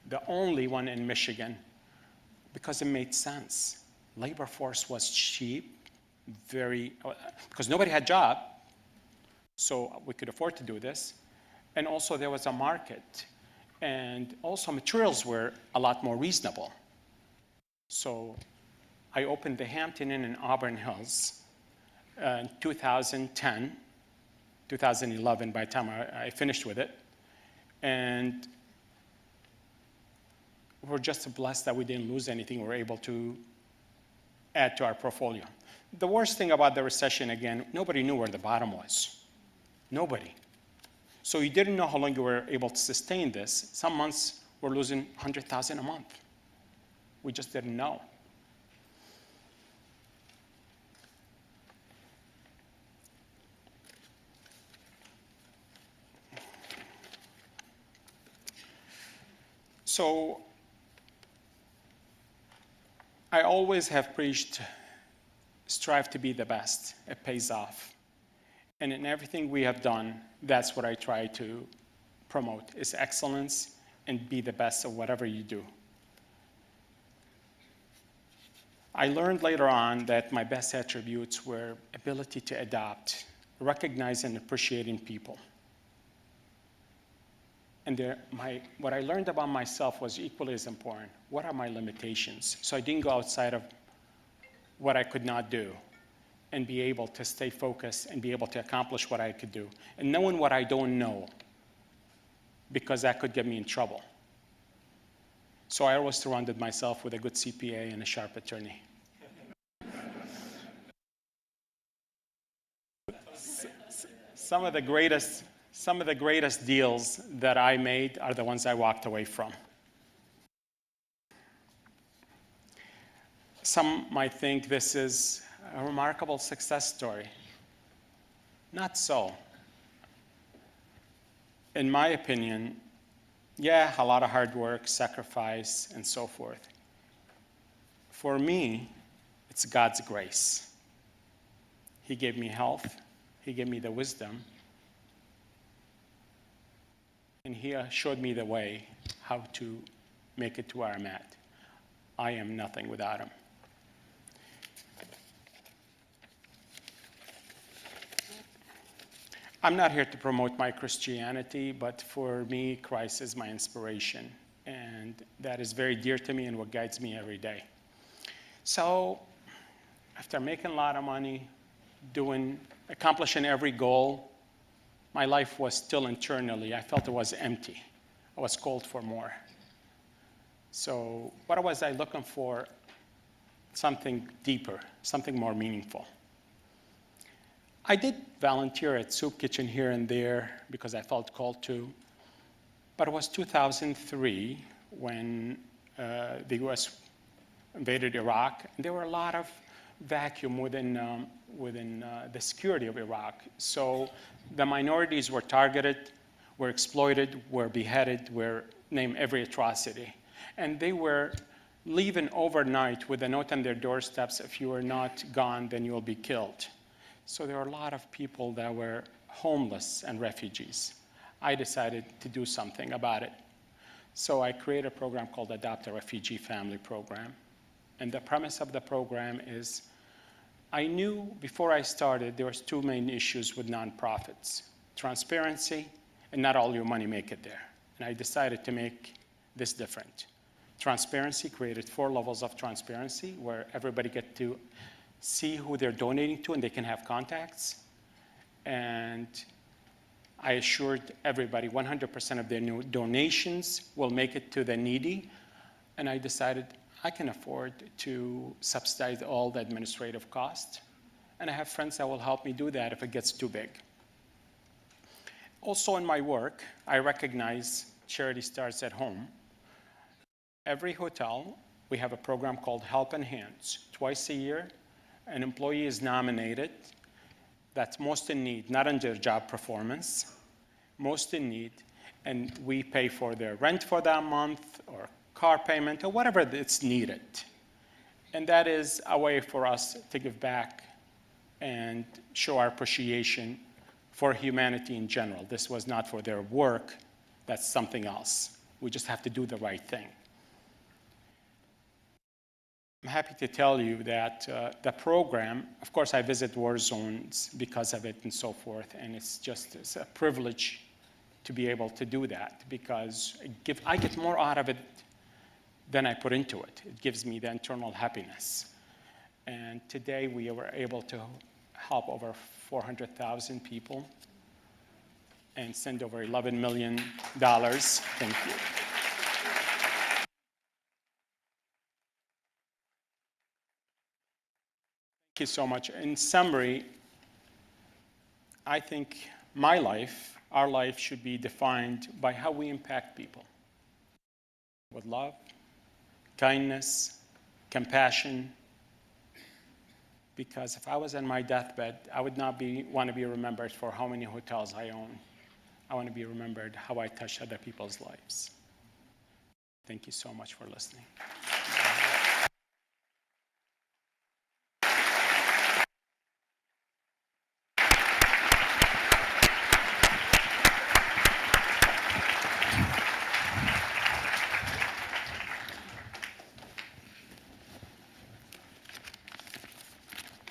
[SPEAKER 3] The only one in Michigan, because it made sense. Labor force was cheap, because nobody had a job, so we could afford to do this. And also there was a market, and also materials were a lot more reasonable. So I opened the Hampton Inn in Auburn Hills in 2010, 2011 by the time I finished with it. And we're just blessed that we didn't lose anything. We were able to add to our portfolio. The worst thing about the recession, again, nobody knew where the bottom was. Nobody. So you didn't know how long you were able to sustain this. Some months we're losing $100,000 a month. We just didn't know. So I always have preached, strive to be the best. It pays off. And in everything we have done, that's what I try to promote, is excellence and be the best of whatever you do. I learned later on that my best attributes were ability to adapt, recognize and appreciating people. And what I learned about myself was equally as important. What are my limitations? So I didn't go outside of what I could not do and be able to stay focused and be able to accomplish what I could do. And knowing what I don't know, because that could get me in trouble. So I always surrounded myself with a good CPA and a sharp attorney. Some of the greatest deals that I made are the ones I walked away from. Some might think this is a remarkable success story. Not so. In my opinion, yeah, a lot of hard work, sacrifice, and so forth. For me, it's God's grace. He gave me health. He gave me the wisdom. And He showed me the way how to make it to where I'm at. I am nothing without Him. I'm not here to promote my Christianity, but for me, Christ is my inspiration. And that is very dear to me and what guides me every day. So after making a lot of money, accomplishing every goal, my life was still internally, I felt it was empty. I was called for more. So what was I looking for? Something deeper, something more meaningful. I did volunteer at Soup Kitchen here and there because I felt called to. But it was 2003 when the US invaded Iraq. And there were a lot of vacuum within the security of Iraq. So the minorities were targeted, were exploited, were beheaded, were named every atrocity. And they were leaving overnight with a note on their doorsteps, if you are not gone, then you will be killed. So there are a lot of people that were homeless and refugees. I decided to do something about it. So I created a program called Adopt a Refugee Family Program. And the premise of the program is, I knew before I started there was two main issues with nonprofits: transparency, and not all your money make it there. And I decided to make this different. Transparency, created 4 levels of transparency where everybody gets to see who they're donating to and they can have contacts. And I assured everybody 100% of their new donations will make it to the needy. And I decided I can afford to subsidize all the administrative costs. And I have friends that will help me do that if it gets too big. Also in my work, I recognize charity starts at home. Every hotel, we have a program called Help in Hands. Twice a year, an employee is nominated that's most in need, not on their job performance, most in need, and we pay for their rent for that month or car payment or whatever it's needed. And that is a way for us to give back and show our appreciation for humanity in general. This was not for their work, that's something else. We just have to do the right thing. I'm happy to tell you that the program, of course I visit war zones because of it and so forth, and it's a privilege to be able to do that because I get more out of it than I put into it. It gives me the internal happiness. And today we were able to help over 400,000 people and send over $11 million. Thank you. Thank you so much. In summary, I think my life, our life, should be defined by how we impact people with love, kindness, compassion. Because if I was on my deathbed, I would not want to be remembered for how many hotels I own. I want to be remembered how I touch other people's lives. Thank you so much for listening.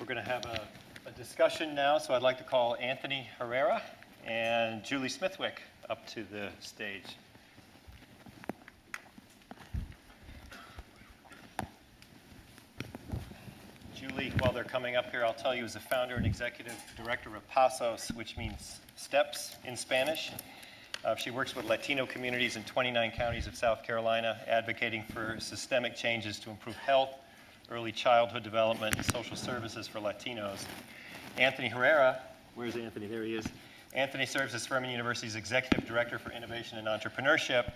[SPEAKER 2] We're going to have a discussion now, so I'd like to call Anthony Herrera and Julie Smithwick up to the stage. Julie, while they're coming up here, I'll tell you, is the founder and executive director of PASOs, which means steps in Spanish. She works with Latino communities in 29 counties of South Carolina, advocating for systemic changes to improve health, early childhood development, and social services for Latinos. Anthony Herrera, where's Anthony? There he is. Anthony serves as Furman University's Executive Director for Innovation and Entrepreneurship.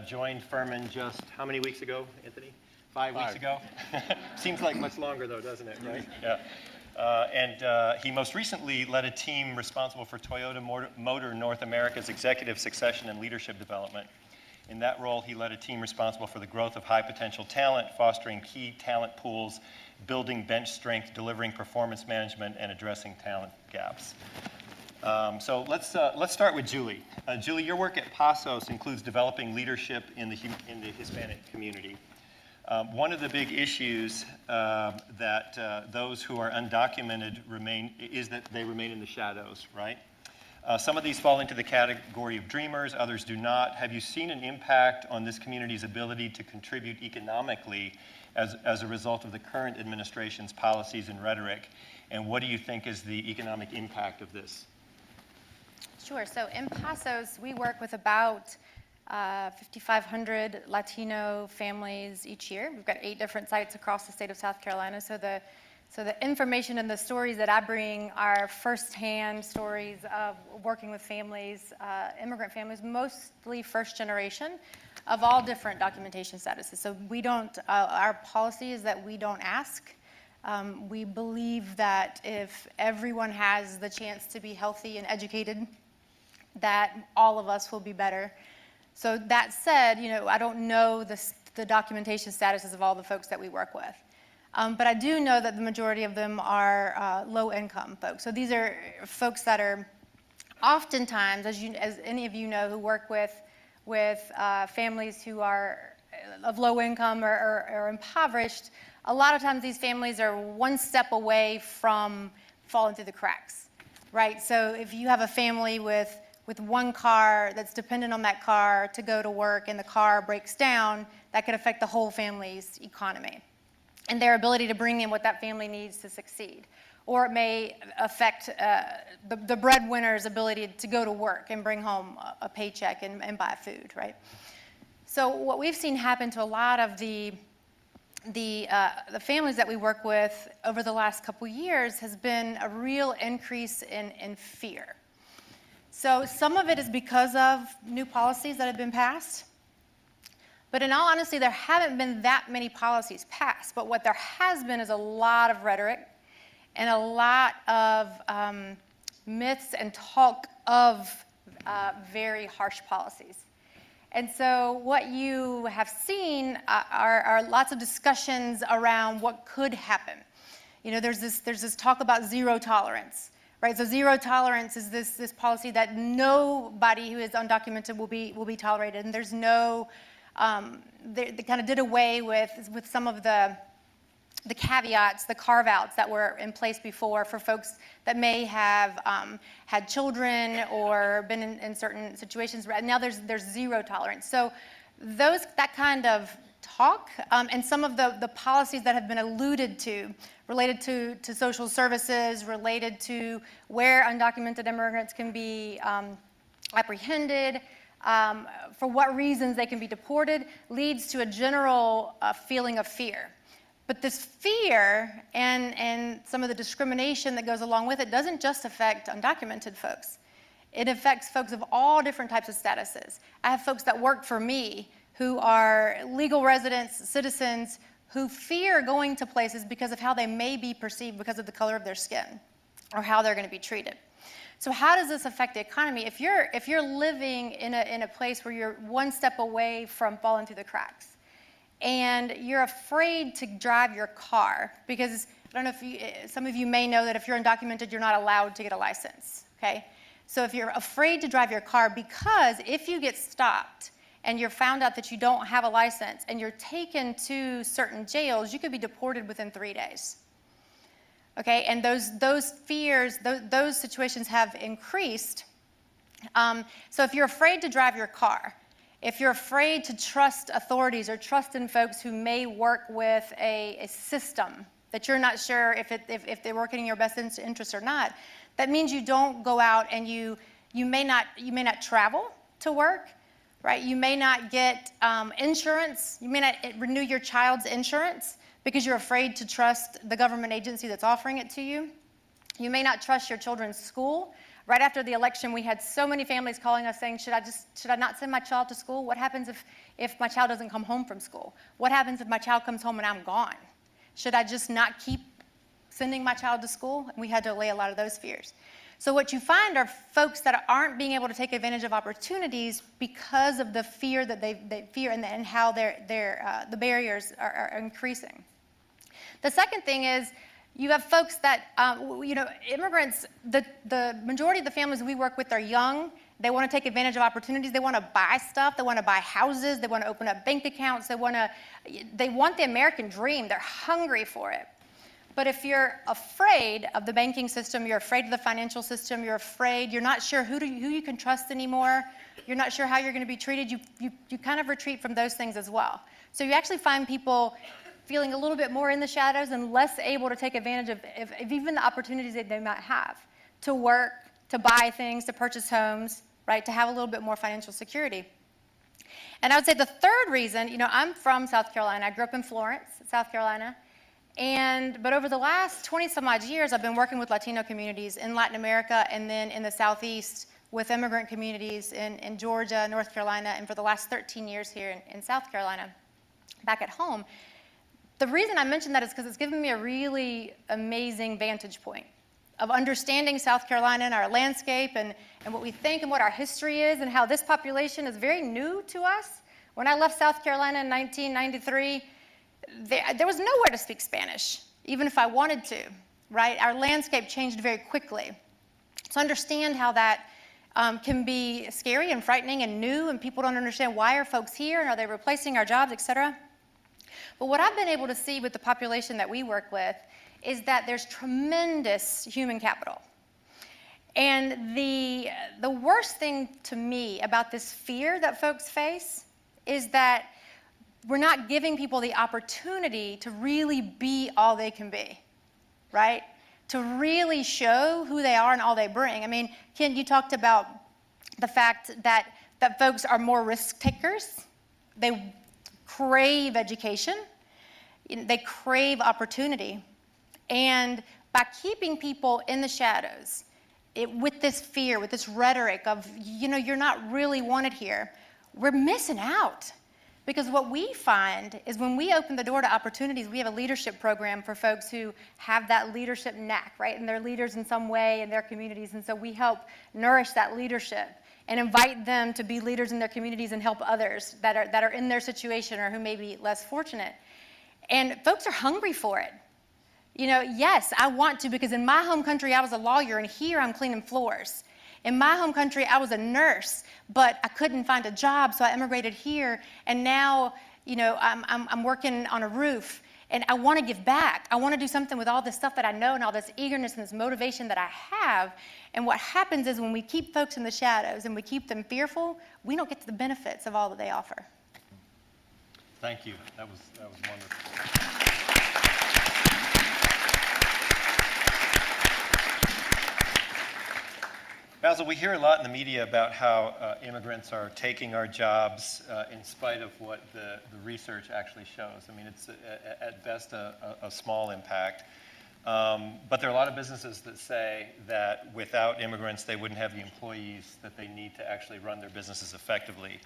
[SPEAKER 2] Joined Furman just how many weeks ago, Anthony? 5 weeks ago? Seems like much longer though, doesn't it, right? Yeah. And he most recently led a team responsible for Toyota Motor North America's executive succession and leadership development. In that role, he led a team responsible for the growth of high potential talent, fostering key talent pools, building bench strength, delivering performance management, and addressing talent gaps. So let's start with Julie. Julie, your work at PASOs includes developing leadership in the Hispanic community. One of the big issues that those who are undocumented is that they remain in the shadows, right? Some of these fall into the category of dreamers, others do not. Have you seen an impact on this community's ability to contribute economically as a result of the current administration's policies and rhetoric? And what do you think is the economic impact of this?
[SPEAKER 4] Sure. So in PASOs, we work with about 5,500 Latino families each year. We've got 8 different sites across the state of South Carolina. So the information and the stories that I bring are firsthand stories of working with families, immigrant families, mostly first generation, of all different documentation statuses. So we don't, our policy is that we don't ask. We believe that if everyone has the chance to be healthy and educated, that all of us will be better. So that said, I don't know the the documentation statuses of all the folks that we work with. But I do know that the majority of them are low-income folks. So these are folks that are oftentimes, as any of you know, who work with families who are of low income or impoverished. A lot of times these families are one step away from falling through the cracks, right? So if you have a family with one car that's dependent on that car to go to work and the car breaks down, that could affect the whole family's economy and their ability to bring in what that family needs to succeed. Or it may affect the breadwinner's ability to go to work and bring home a paycheck and buy food, right? So what we've seen happen to a lot of the families that we work with over the last couple years has been a real increase in fear. So some of it is because of new policies that have been passed. But in all honesty, there haven't been that many policies passed. But what there has been is a lot of rhetoric and a lot of myths and talk of very harsh policies. And so what you have seen are lots of discussions around what could happen. You know, there's this talk about zero tolerance, right? So zero tolerance is this policy that nobody who is undocumented will be tolerated, and there's no, they kind of did away with some of the caveats, the carve-outs that were in place before for folks that may have had children or been in certain situations. Now there's zero tolerance. So that kind of talk and some of the policies that have been alluded to related to social services, related to where undocumented immigrants can be apprehended, for what reasons they can be deported, leads to a general feeling of fear. But this fear and some of the discrimination that goes along with it doesn't just affect undocumented folks. It affects folks of all different types of statuses. I have folks that work for me who are legal residents, citizens, who fear going to places because of how they may be perceived because of the color of their skin or how they're going to be treated. So how does this affect the economy? If you're living in a place where you're one step away from falling through the cracks, and you're afraid to drive your car, because I don't know if some of you may know that if you're undocumented, you're not allowed to get a license, okay? So if you're afraid to drive your car, because if you get stopped and you're found out that you don't have a license and you're taken to certain jails, you could be deported within 3 days, okay? And those fears, those situations have increased. So if you're afraid to drive your car, if you're afraid to trust authorities or trust in folks who may work with a system that you're not sure if they're working in your best interest or not, that means you don't go out and you may not travel to work, right? You may not get insurance. You may not renew your child's insurance because you're afraid to trust the government agency that's offering it to you. You may not trust your children's school. Right after the election, we had so many families calling us saying, should I not send my child to school? What happens if my child doesn't come home from school? What happens if my child comes home and I'm gone? Should I just not keep sending my child to school? And we had to allay a lot of those fears. So what you find are folks that aren't being able to take advantage of opportunities because of the fear that they fear and how the barriers are increasing. The second thing is, you have folks that, immigrants, the majority of the families we work with are young. They want to take advantage of opportunities. They want to buy stuff. They want to buy houses. They want to open up bank accounts. They want the American dream. They're hungry for it. But if you're afraid of the banking system, you're afraid of the financial system, you're not sure who you can trust anymore, you're not sure how you're going to be treated, you kind of retreat from those things as well. So you actually find people feeling a little bit more in the shadows and less able to take advantage of even the opportunities that they might have to work, to buy things, to purchase homes, right, to have a little bit more financial security. And I would say the third reason, I'm from South Carolina. I grew up in Florence, South Carolina. But over the last 20 some odd years, I've been working with Latino communities in Latin America and then in the Southeast with immigrant communities in Georgia, North Carolina, and for the last 13 years here in South Carolina, back at home. The reason I mention that is because it's given me a really amazing vantage point of understanding South Carolina and our landscape and what we think and what our history is and how this population is very new to us. When I left South Carolina in 1993, there was nowhere to speak Spanish, even if I wanted to, right? Our landscape changed very quickly. So understand how that can be scary and frightening and new, and people don't understand why are folks here, and are they replacing our jobs, et cetera. But what I've been able to see with the population that we work with is that there's tremendous human capital. And the worst thing to me about this fear that folks face is that we're not giving people the opportunity to really be all they can be, right? To really show who they are and all they bring. I mean, Ken, you talked about the fact that folks are more risk takers. They crave education. They crave opportunity. And by keeping people in the shadows, with this fear, with this rhetoric of, you're not really wanted here, we're missing out. Because what we find is when we open the door to opportunities, we have a leadership program for folks who have that leadership knack, right? And they're leaders in some way in their communities. And so we help nourish that leadership and invite them to be leaders in their communities and help others that are in their situation or who may be less fortunate. And folks are hungry for it. Yes, I want to, because in my home country, I was a lawyer, and here I'm cleaning floors. In my home country, I was a nurse, but I couldn't find a job, so I immigrated here, and now, I'm working on a roof, and I want to give back. I want to do something with all this stuff that I know and all this eagerness and this motivation that I have. And what happens is when we keep folks in the shadows and we keep them fearful, we don't get to the benefits of all that they offer.
[SPEAKER 2] Thank you. That was wonderful. Basil, we hear a lot in the media about how immigrants are taking our jobs in spite of what the research actually shows. I mean, it's at best a small impact. But there are a lot of businesses that say that without immigrants, they wouldn't have the employees that they need to actually run their businesses effectively.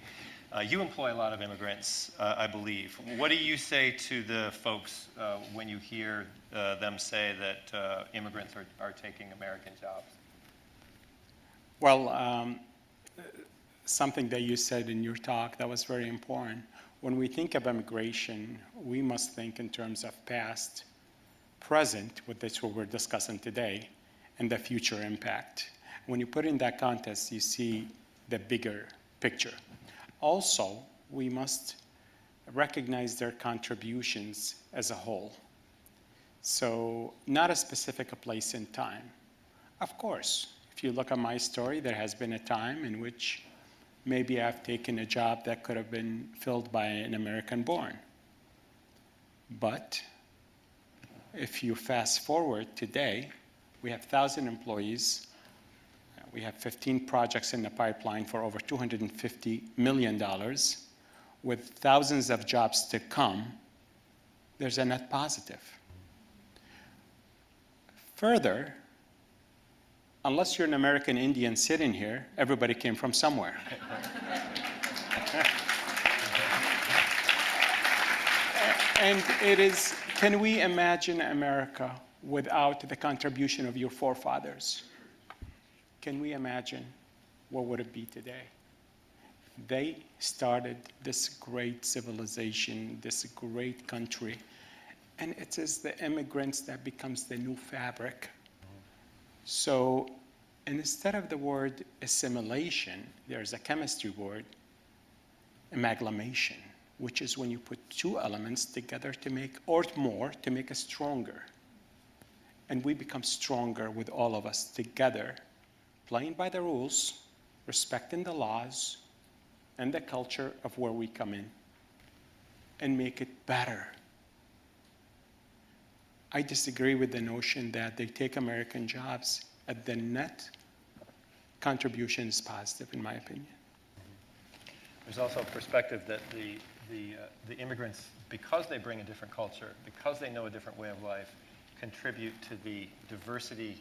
[SPEAKER 2] You employ a lot of immigrants, I believe. What do you say to the folks when you hear them say that immigrants are taking American jobs?
[SPEAKER 3] Well, something that you said in your talk that was very important. When we think of immigration, we must think in terms of past, present, which is what we're discussing today, and the future impact. When you put in that context, you see the bigger picture. Also, we must recognize their contributions as a whole. So, not a specific place in time. Of course, if you look at my story, there has been a time in which maybe I've taken a job that could have been filled by an American born. But if you fast forward today, we have 1,000 employees. We have 15 projects in the pipeline for over $250 million. With thousands of jobs to come, there's a net positive. Further, unless you're an American Indian sitting here, everybody came from somewhere. And it is, can we imagine America without the contribution of your forefathers? Can we imagine what would it be today? They started this great civilization, this great country, and it is the immigrants that becomes the new fabric. So instead of the word assimilation, there's a chemistry word, amalgamation, which is when you put two elements together to make, or more, to make us stronger. And we become stronger with all of us together, playing by the rules, respecting the laws, and the culture of where we come in, and make it better. I disagree with the notion that they take American jobs at the net contribution is positive, in my opinion.
[SPEAKER 2] There's also a perspective that the immigrants, because they bring a different culture, because they know a different way of life, contribute to the diversity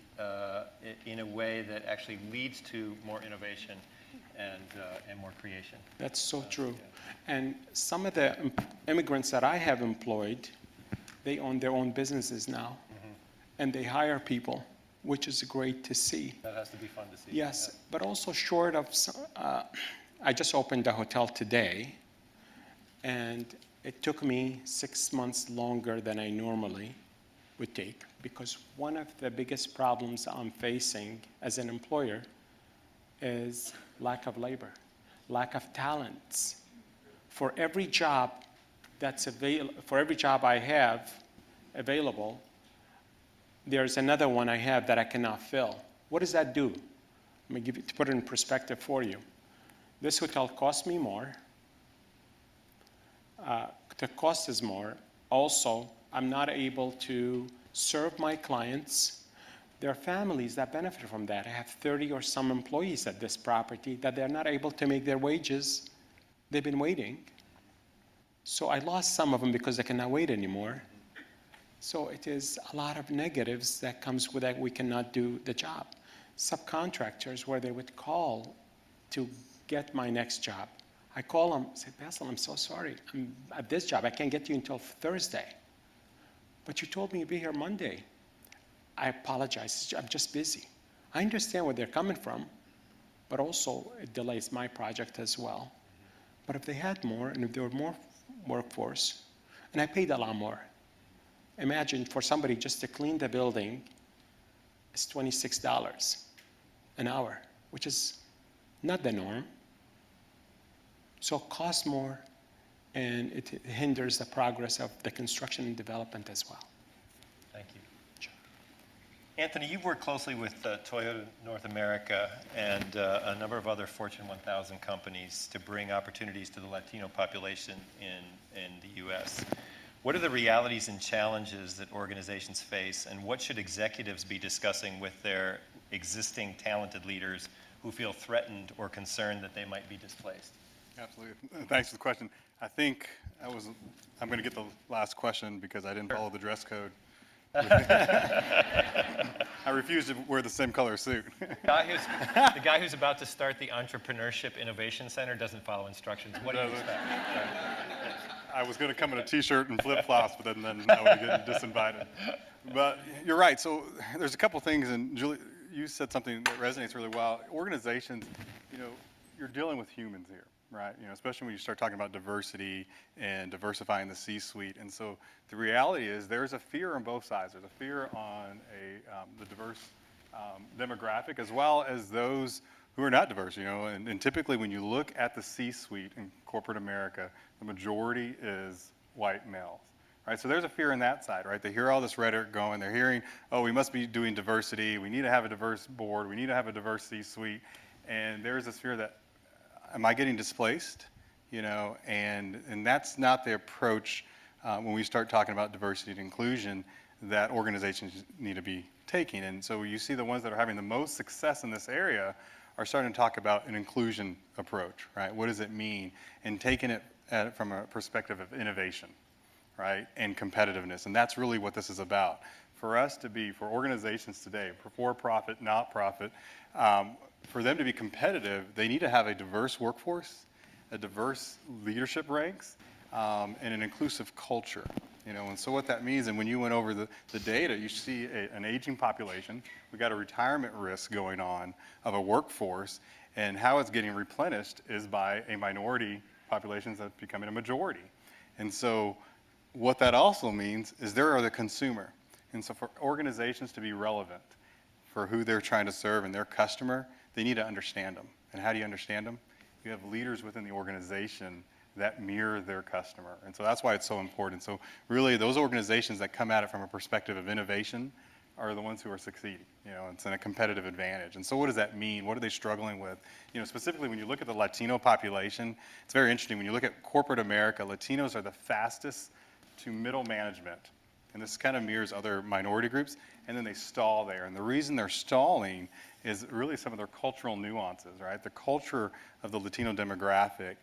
[SPEAKER 2] in a way that actually leads to more innovation and more creation.
[SPEAKER 3] That's so true. Yeah. And some of the immigrants that I have employed, they own their own businesses now, and they hire people, which is great to see.
[SPEAKER 2] That has to be fun to see.
[SPEAKER 3] Yes, yeah. But also short of, I just opened a hotel today, And it took me 6 months longer than I normally would take, because one of the biggest problems I'm facing as an employer is lack of labor, lack of talents. For every job for every job I have available, there's another one I have that I cannot fill. What does that do? Let me give it, to put it in perspective for you. This hotel costs me more. The cost is more. Also, I'm not able to serve my clients. There are families that benefit from that. I have 30 or some employees at this property that they're not able to make their wages. They've been waiting. So I lost some of them because they cannot wait anymore. So it is a lot of negatives that comes with that we cannot do the job. Subcontractors, where they would call to get my next job. I call them, say, Basil, I'm so sorry. I'm at this job. I can't get you until Thursday. But you told me you'd be here Monday. I apologize. I'm just busy. I understand where they're coming from, but also it delays my project as well. But if they had more, and if there were more workforce, and I paid a lot more. Imagine for somebody just to clean the building, it's $26 an hour, which is not the norm. So it costs more, and it hinders the progress of the construction and development as well.
[SPEAKER 2] Thank you. Anthony, you've worked closely with Toyota North America and a number of other Fortune 1000 companies to bring opportunities to the Latino population in the U.S. What are the realities and challenges that organizations face, and what should executives be discussing with their existing talented leaders who feel threatened or concerned that they might be displaced?
[SPEAKER 5] Absolutely. Thanks for the question. I think I'm going to get the last question because I didn't follow the dress code. I refuse to wear the same color suit.
[SPEAKER 2] The guy who's about to start the Entrepreneurship Innovation Center doesn't follow instructions. What do you expect?
[SPEAKER 5] I was going to come in a T-shirt and flip-flops, but then I would have gotten disinvited. But you're right. So there's a couple things, and Julie, you said something that resonates really well. Organizations, you're dealing with humans here. Right, especially when you start talking about diversity and diversifying the C-suite. And so the reality is there's a fear on both sides. There's a fear on the diverse demographic as well as those who are not diverse, and typically when you look at the C-suite in corporate America, the majority is white males. Right, so there's a fear on that side, right? They hear all this rhetoric going. They're hearing, oh, we must be doing diversity. We need to have a diverse board. We need to have a diverse C-suite. And there's this fear that, am I getting displaced? And that's not the approach when we start talking about diversity and inclusion that organizations need to be taking. And so you see the ones that are having the most success in this area are starting to talk about an inclusion approach, right? What does it mean? And taking it from a perspective of innovation, right? And competitiveness. And that's really what this is about. For organizations today, for-profit, not-profit, for them to be competitive, they need to have a diverse workforce, a diverse leadership ranks, and an inclusive culture. And so what that means, and when you went over the data, you see an aging population. We got a retirement risk going on of a workforce, and how it's getting replenished is by a minority population that's becoming a majority. And so what that also means is they're the consumer. And so for organizations to be relevant for who they're trying to serve and their customer, they need to understand them. And how do you understand them? You have leaders within the organization that mirror their customer. And so that's why it's so important. So really, those organizations that come at it from a perspective of innovation are the ones who are succeeding. It's in a competitive advantage. And so what does that mean? What are they struggling with? Specifically when you look at the Latino population, it's very interesting. When you look at corporate America, Latinos are the fastest to middle management. And this kind of mirrors other minority groups. And then they stall there. And the reason they're stalling is really some of their cultural nuances, right? The culture of the Latino demographic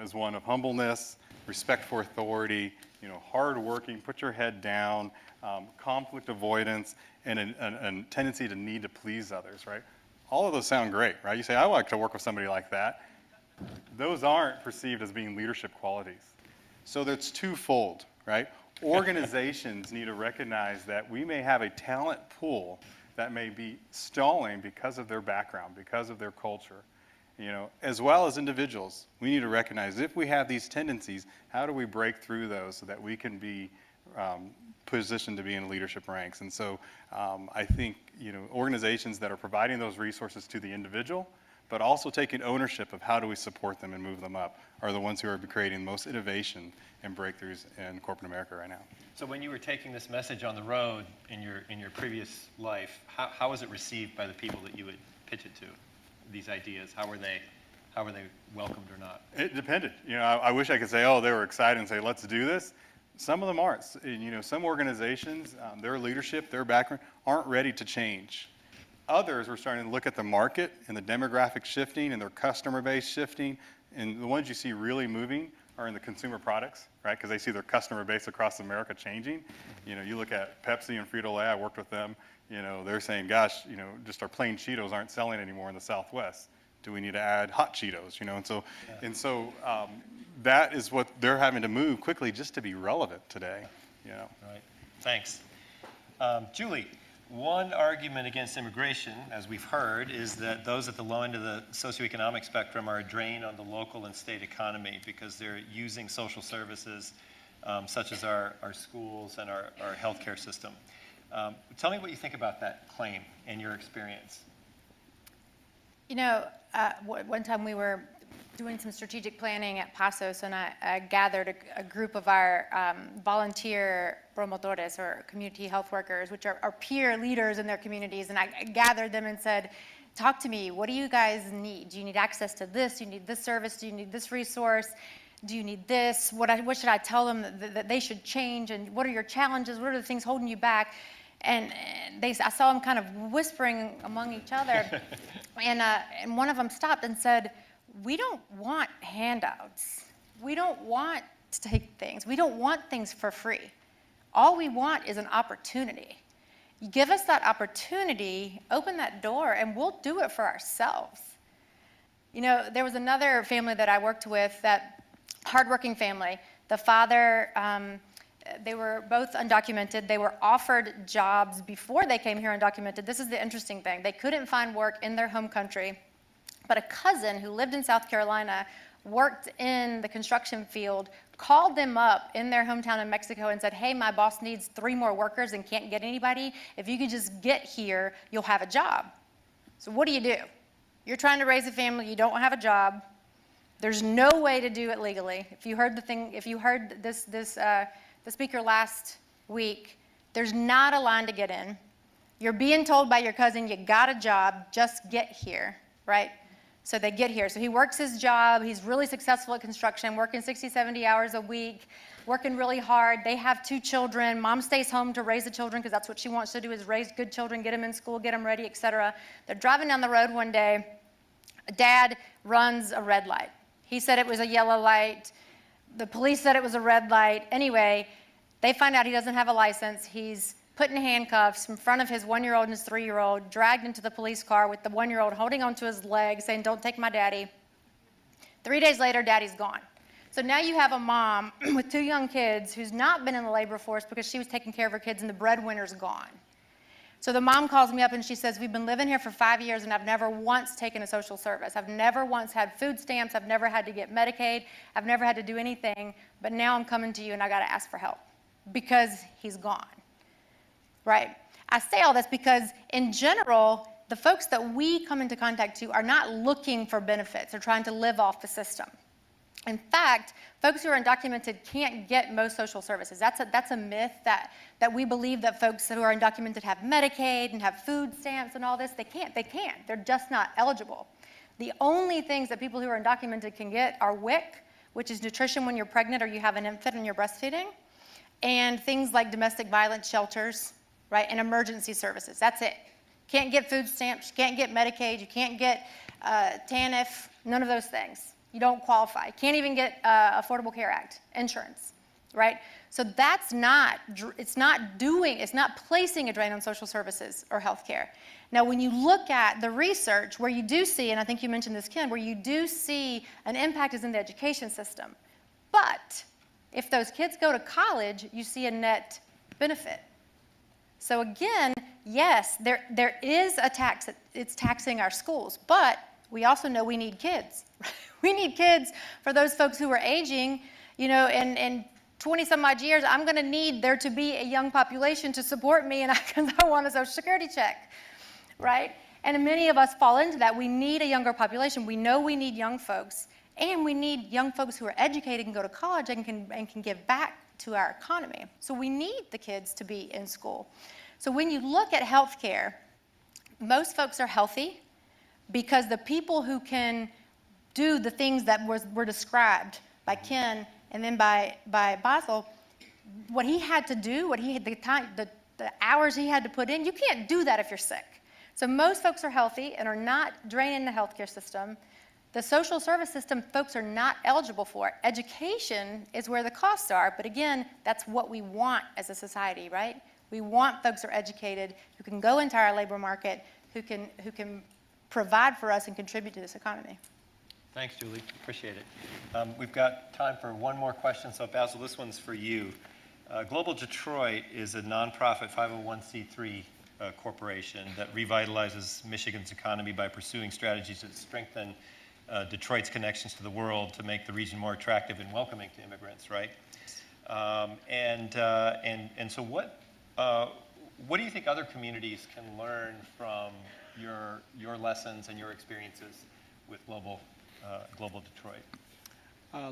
[SPEAKER 5] is one of humbleness, respect for authority, hard working, put your head down, conflict avoidance, and a tendency to need to please others, right? All of those sound great, right? You say, I like to work with somebody like that. Those aren't perceived as being leadership qualities. So that's twofold, right? Organizations need to recognize that we may have a talent pool that may be stalling because of their background, because of their culture. as well as individuals. We need to recognize if we have these tendencies, how do we break through those so that we can be positioned to be in leadership ranks? And so I think, organizations that are providing those resources to the individual, but also taking ownership of how do we support them and move them up, are the ones who are creating the most innovation and breakthroughs in corporate America right now.
[SPEAKER 2] So when you were taking this message on the road in your previous life, how was it received by the people that you would pitch it to? These ideas, how were they welcomed or not?
[SPEAKER 5] It depended. I wish I could say, oh, they were excited and say, let's do this. Some of them aren't. Some organizations, their leadership, their background, aren't ready to change. Others were starting to look at the market and the demographic shifting and their customer base shifting. And the ones you see really moving are in the consumer products, right? Because they see their customer base across America changing. You look at Pepsi and Frito-Lay, I worked with them. They're saying, gosh, just our plain Cheetos aren't selling anymore in the Southwest. Do we need to add hot Cheetos? And so that is what they're having to move quickly just to be relevant today.
[SPEAKER 2] Right. Thanks. Julie, one argument against immigration, as we've heard, is that those at the low end of the socioeconomic spectrum are a drain on the local and state economy because they're using social services such as our schools and our healthcare system. Tell me what you think about that claim and your experience.
[SPEAKER 4] One time we were doing some strategic planning at PASOs, and I gathered a group of our volunteer promotores, or community health workers, which are peer leaders in their communities, and I gathered them and said, talk to me, what do you guys need? Do you need access to this? Do you need this service? Do you need this resource? Do you need this? What should I tell them that they should change? And what are your challenges? What are the things holding you back? And I saw them kind of whispering among each other. And one of them stopped and said, we don't want handouts. We don't want to take things. We don't want things for free. All we want is an opportunity. You give us that opportunity, open that door, and we'll do it for ourselves. There was another family that I worked with, that hardworking family. The father, they were both undocumented. They were offered jobs before they came here undocumented. This is the interesting thing. They couldn't find work in their home country, but a cousin who lived in South Carolina, worked in the construction field, called them up in their hometown in Mexico and said, hey, my boss needs 3 more workers and can't get anybody. If you could just get here, you'll have a job. So what do? You're trying to raise a family, you don't have a job. There's no way to do it legally. If you heard the speaker last week, there's not a line to get in. You're being told by your cousin, you got a job, just get here, right? So they get here. So he works his job. He's really successful at construction, working 60, 70 hours a week, working really hard. They have 2 children. Mom stays home to raise the children because that's what she wants to do, is raise good children, get them in school, get them ready, etc. They're driving down the road one day. Dad runs a red light. He said it was a yellow light. The police said it was a red light. Anyway, they find out he doesn't have a license. He's put in handcuffs in front of his 1-year-old and his 3-year-old, dragged into the police car with the 1-year-old holding onto his leg, saying, don't take my daddy. 3 days later, daddy's gone. So now you have a mom with 2 young kids who's not been in the labor force because she was taking care of her kids and the breadwinner's gone. So the mom calls me up and she says, we've been living here for 5 years and I've never once taken a social service. I've never once had food stamps. I've never had to get Medicaid. I've never had to do anything. But now I'm coming to you and I got to ask for help because he's gone. Right? I say all this because in general, the folks that we come into contact to are not looking for benefits. They're trying to live off the system. In fact, folks who are undocumented can't get most social services. That's a myth that we believe that folks who are undocumented have Medicaid and have food stamps and all this. They can't. They're just not eligible. The only things that people who are undocumented can get are WIC, which is nutrition when you're pregnant or you have an infant and you're breastfeeding, and things like domestic violence shelters, right, and emergency services. That's it. Can't get food stamps, you can't get Medicaid, you can't get TANF, none of those things. You don't qualify. Can't even get Affordable Care Act insurance, right? So it's not placing a drain on social services or healthcare. Now, when you look at the research, where you do see, and I think you mentioned this, Ken, where you do see an impact is in the education system. But if those kids go to college, you see a net benefit. So again, yes, there is a tax. It's taxing our schools, but we also know we need kids. We need kids for those folks who are aging, you know, in 20 some odd years, I'm going to need there to be a young population to support me, and I want a Social Security check, right? And many of us fall into that. We need a younger population. We know we need young folks, and we need young folks who are educated and go to college and can give back to our economy. So we need the kids to be in school. So when you look at healthcare, most folks are healthy because the people who can do the things that were described by Ken and then by Basil, what he had to do, the hours he had to put in, you can't do that if you're sick. So most folks are healthy and are not draining the healthcare system. The social service system, folks are not eligible for. Education is where the costs are, but again, that's what we want as a society, right? We want folks who are educated, who can go into our labor market, who can provide for us and contribute to this economy.
[SPEAKER 2] Thanks, Julie. Appreciate it. We've got time for one more question. So, Basil, this one's for you. Global Detroit is a nonprofit 501c3 corporation that revitalizes Michigan's economy by pursuing strategies that strengthen Detroit's connections to the world to make the region more attractive and welcoming to immigrants, right? And so what do you think other communities can learn from your lessons and your experiences with Global Detroit?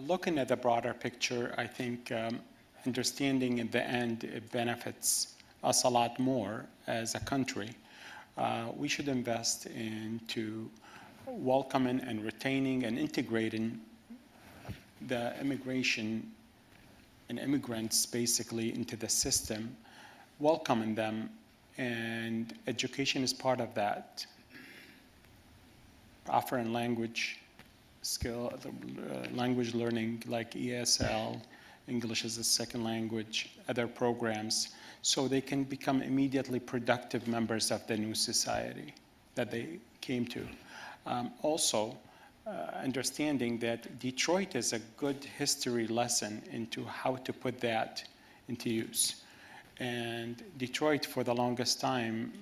[SPEAKER 3] Looking at the broader picture, I think understanding in the end it benefits us a lot more as a country. We should invest into welcoming and retaining and integrating the immigration and immigrants basically into the system, welcoming them, and education is part of that. Offering language skill, language learning like ESL, English as a second language, other programs, so they can become immediately productive members of the new society that they came to. Also, understanding that Detroit is a good history lesson into how to put that into use. And Detroit, for the longest time,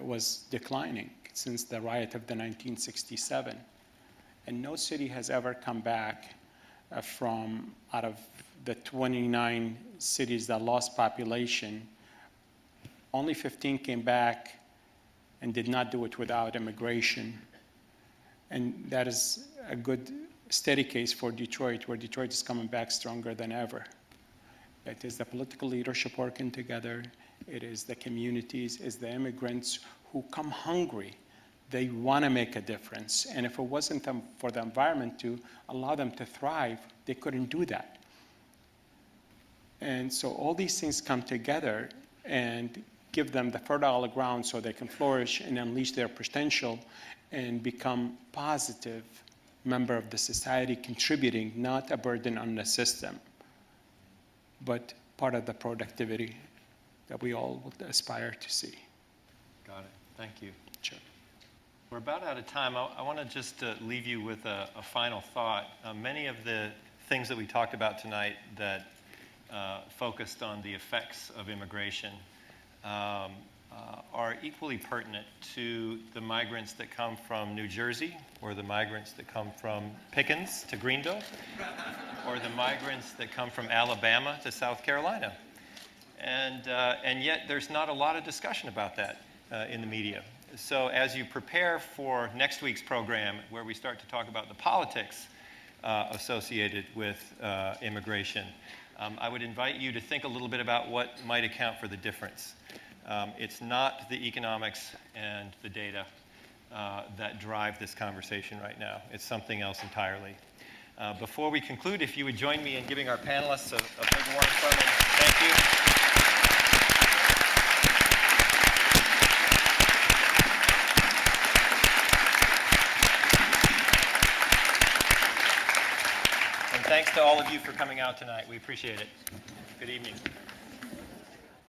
[SPEAKER 3] was declining since the riot of the 1967. And no city has ever come back from out of the 29 cities that lost population. Only 15 came back and did not do it without immigration. And that is a good steady case for Detroit, where Detroit is coming back stronger than ever. It is the political leadership working together. It is the communities, it's the immigrants who come hungry. They want to make a difference. And if it wasn't for the environment to allow them to thrive, they couldn't do that. And so all these things come together and give them the fertile ground so they can flourish and unleash their potential and become positive member of the society, contributing, not a burden on the system, but part of the productivity that we all would aspire to see.
[SPEAKER 2] Got it. Thank you.
[SPEAKER 3] Sure.
[SPEAKER 2] We're about out of time. I want to just leave you with a final thought. Many of the things that we talked about tonight that focused on the effects of immigration are equally pertinent to the migrants that come from New Jersey, or the migrants that come from Pickens to Greenville, or the migrants that come from Alabama to South Carolina. And yet there's not a lot of discussion about that in the media. So as you prepare for next week's program, where we start to talk about the politics associated with immigration, I would invite you to think a little bit about what might account for the difference. It's not the economics and the data that drive this conversation right now. It's something else entirely. Before we conclude, if you would join me in giving our panelists a big warm welcome. Thank you. And thanks to all of you for coming out tonight. We appreciate it. Good evening.